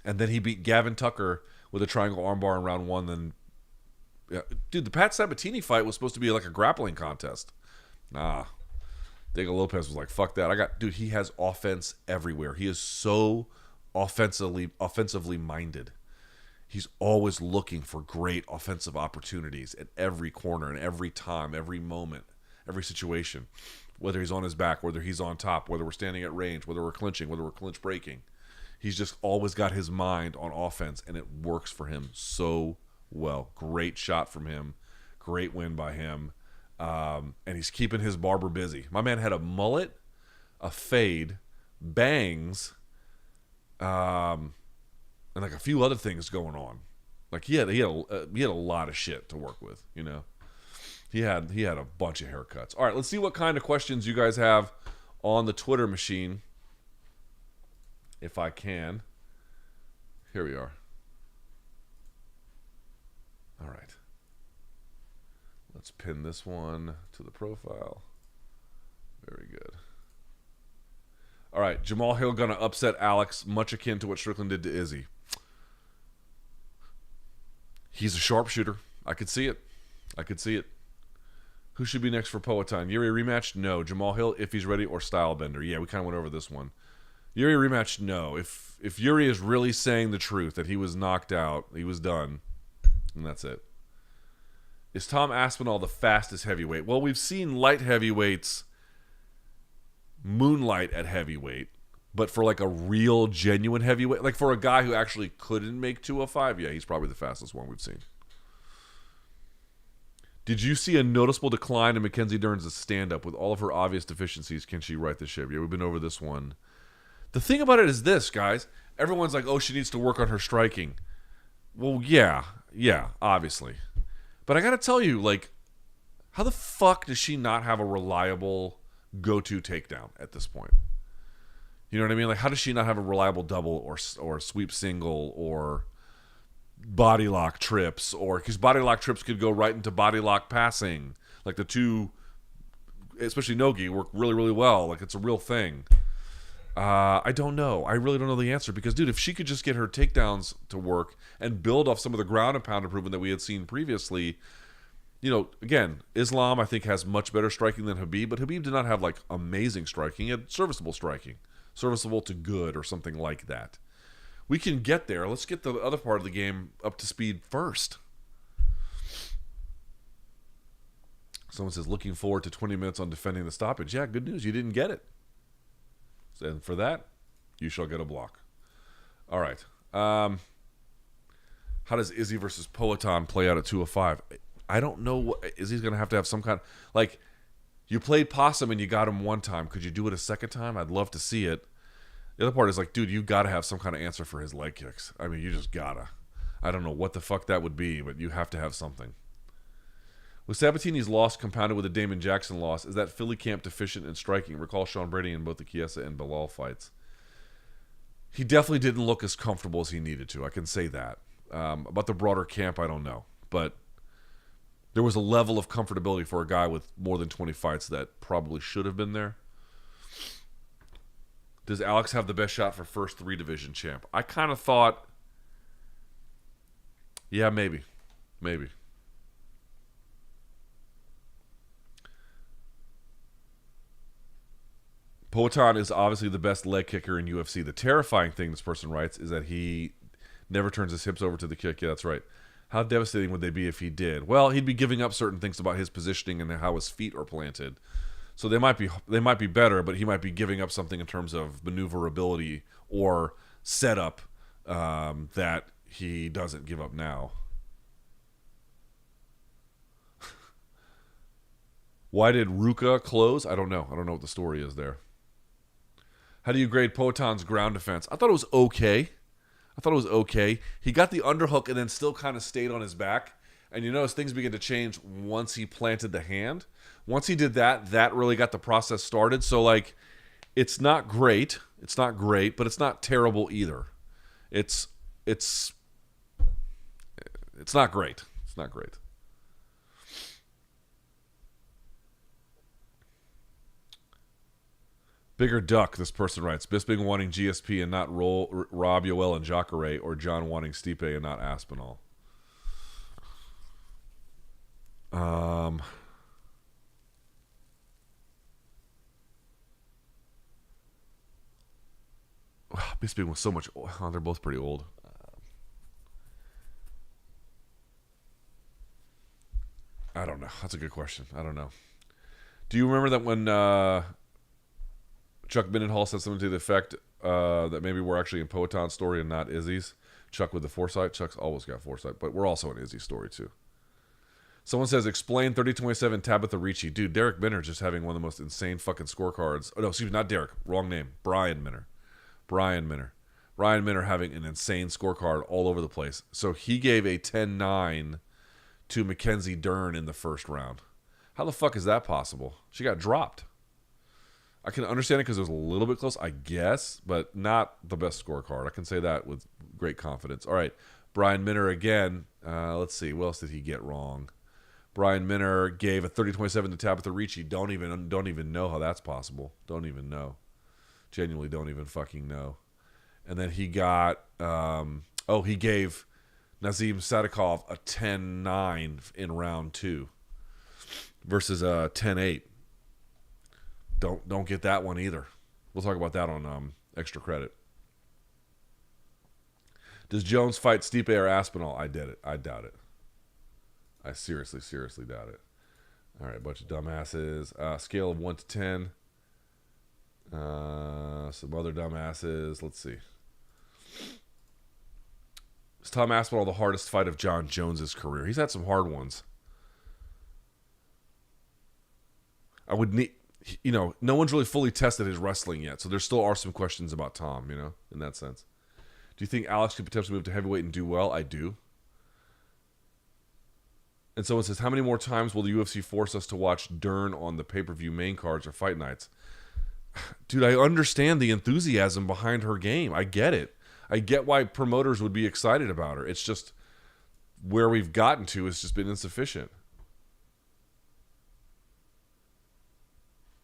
And then he beat Gavin Tucker with a triangle armbar in round 1. Then, yeah, dude, the Pat Sabatini fight was supposed to be like a grappling contest. Diego Lopes was like, fuck that. Dude, he has offense everywhere. He is so offensively minded. He's always looking for great offensive opportunities at every corner and every time, every moment, every situation. Whether he's on his back, whether he's on top, whether we're standing at range, whether we're clinching, whether we're clinch breaking. He's just always got his mind on offense, and it works for him so well. Great shot from him. Great win by him. And he's keeping his barber busy. My man had a mullet, a fade, bangs, and like a few other things going on. Like he had a lot of shit to work with, you know. He had a bunch of haircuts. All right, let's see what kind of questions you guys have on the Twitter machine. If I can. Here we are. All right. Let's pin this one to the profile. Very good. All right. Jamal Hill going to upset Alex, much akin to what Strickland did to Izzy. He's a sharpshooter. I could see it. Who should be next for Poetine? Yuri rematch? No. Jamal Hill, if he's ready, or Stylebender. Yeah, we kind of went over this one. Yuri rematch? No. If Yuri is really saying the truth, that he was knocked out, he was done, and that's it. Is Tom Aspinall the fastest heavyweight? Well, we've seen light heavyweights moonlight at heavyweight, but for like a real, genuine heavyweight, like for a guy who actually couldn't make 205, yeah, he's probably the fastest one we've seen. Did you see a noticeable decline in Mackenzie Dern's stand-up? With all of her obvious deficiencies, can she right the ship? Yeah, we've been over this one. The thing about it is this, guys. Everyone's like, oh, she needs to work on her striking. Well, yeah, obviously. But I got to tell you, like, how the fuck does she not have a reliable go-to takedown at this point? You know what I mean? Like, how does she not have a reliable double or sweep single or body lock trips? Or because body lock trips could go right into body lock passing. Like the two, especially Nogi, work really, really well. Like, it's a real thing. I don't know. I really don't know the answer because, dude, if she could just get her takedowns to work and build off some of the ground and pound improvement that we had seen previously, you know, again, Islam, I think, has much better striking than Khabib, but Khabib did not have, like, amazing striking. He had serviceable striking. Serviceable to good or something like that. We can get there. Let's get the other part of the game up to speed first. Someone says, looking forward to 20 minutes on defending the stoppage. Yeah, good news. You didn't get it. And for that, you shall get a block. All right. How does Izzy versus Poatan play out at 205? I don't know. Izzy's going to have some kind of... Like, you played possum and you got him one time. Could you do it a second time? I'd love to see it. The other part is like, dude, you got to have some kind of answer for his leg kicks. I mean, you just got to. I don't know what the fuck that would be, but you have to have something. With Sabatini's loss compounded with the Damon Jackson loss, is that Philly camp deficient in striking? Recall Sean Brady in both the Chiesa and Bilal fights. He definitely didn't look as comfortable as he needed to. I can say that. About the broader camp, I don't know. But there was a level of comfortability for a guy with more than 20 fights that probably should have been there. Does Alex have the best shot for first 3 division champ? I kind of thought, yeah, maybe. Maybe. Poatan is obviously the best leg kicker in UFC. The terrifying thing, this person writes, is that he never turns his hips over to the kick. Yeah, that's right. How devastating would they be if he did? Well, he'd be giving up certain things about his positioning and how his feet are planted. So they might be better, but he might be giving up something in terms of maneuverability or setup that he doesn't give up now. Why did Ruka close? I don't know. I don't know what the story is there. How do you grade Poatan's ground defense? I thought it was okay. He got the underhook and then still kind of stayed on his back. And you notice things begin to change once he planted the hand. Once he did that, that really got the process started. So, like, it's not great. It's not great, but it's not terrible either. It's not great. It's not great. Bigger duck, this person writes. Bisping wanting GSP and not Rob, Yoel, and Jacare, or John wanting Stipe and not Aspinall. Bisping was so much... Oh, they're both pretty old. I don't know. That's a good question. I don't know. Do you remember that when Chuck Mindenhall said something to the effect that maybe we're actually in Poatan's story and not Izzy's? Chuck with the foresight. Chuck's always got foresight, but we're also in Izzy's story too. Someone says, explain 3027 Tabitha Ricci. Dude, Derek Minner just having one of the most insane fucking scorecards. Oh, no, excuse me, not Derek. Wrong name. Brian Minner. Brian Minner having an insane scorecard all over the place. So he gave a 10-9 to Mackenzie Dern in the first round. How the fuck is that possible? She got dropped. I can understand it because it was a little bit close, I guess, but not the best scorecard. I can say that with great confidence. All right, Brian Minner again. Let's see. What else did he get wrong? Brian Minner gave a 30-27 to Tabitha Ricci. Don't even know how that's possible. Don't even know. Genuinely don't even fucking know. And then he got, he gave Nazim Sadikov a 10-9 in round 2 versus a 10-8. Don't get that one either. We'll talk about that on extra credit. Does Jones fight Stipe or Aspinall? I did it. I doubt it. I seriously doubt it. All right, bunch of dumbasses. Scale of 1 to 10. Some other dumbasses. Let's see. Is Tom Aspinall the hardest fight of John Jones's career? He's had some hard ones. I would need, no one's really fully tested his wrestling yet, so there still are some questions about Tom, in that sense. Do you think Alex could potentially move to heavyweight and do well? I do. And someone says, how many more times will the UFC force us to watch Dern on the pay-per-view main cards or fight nights? Dude, I understand the enthusiasm behind her game. I get it. I get why promoters would be excited about her. It's just where we've gotten to has just been insufficient.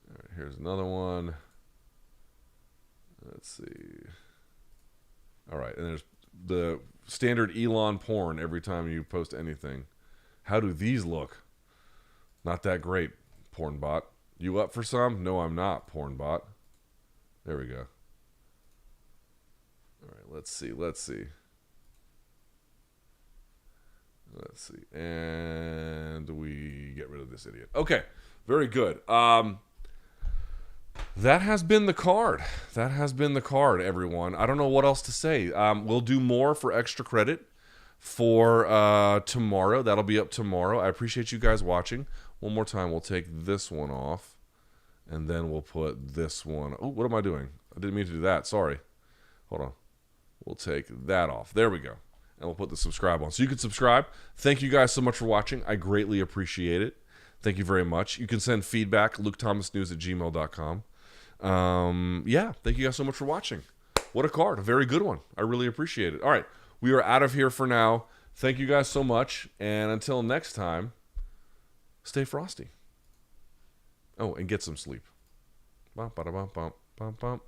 All right, here's another one. Let's see. All right, and there's the standard Elon porn every time you post anything. How do these look? Not that great, porn bot. You up for some? No, I'm not, porn bot. There we go. All right, let's see. Let's see. Let's see. And we get rid of this idiot. Okay, very good. That has been the card. That has been the card, everyone. I don't know what else to say. We'll do more for extra credit for tomorrow. That'll be up tomorrow. I appreciate you guys watching. One more time, we'll take this one off, and then we'll put this one. Oh, what am I doing? I didn't mean to do that. Sorry. Hold on. We'll take that off. There we go. And we'll put the subscribe on. So you can subscribe. Thank you guys so much for watching. I greatly appreciate it. Thank you very much. You can send feedback, lukethomasnews@gmail.com. Yeah, thank you guys so much for watching. What a card. A very good one. I really appreciate it. All right, we are out of here for now. Thank you guys so much. And until next time, stay frosty. Oh, and get some sleep. Bum, ba-da-bum, bum, bum, bum.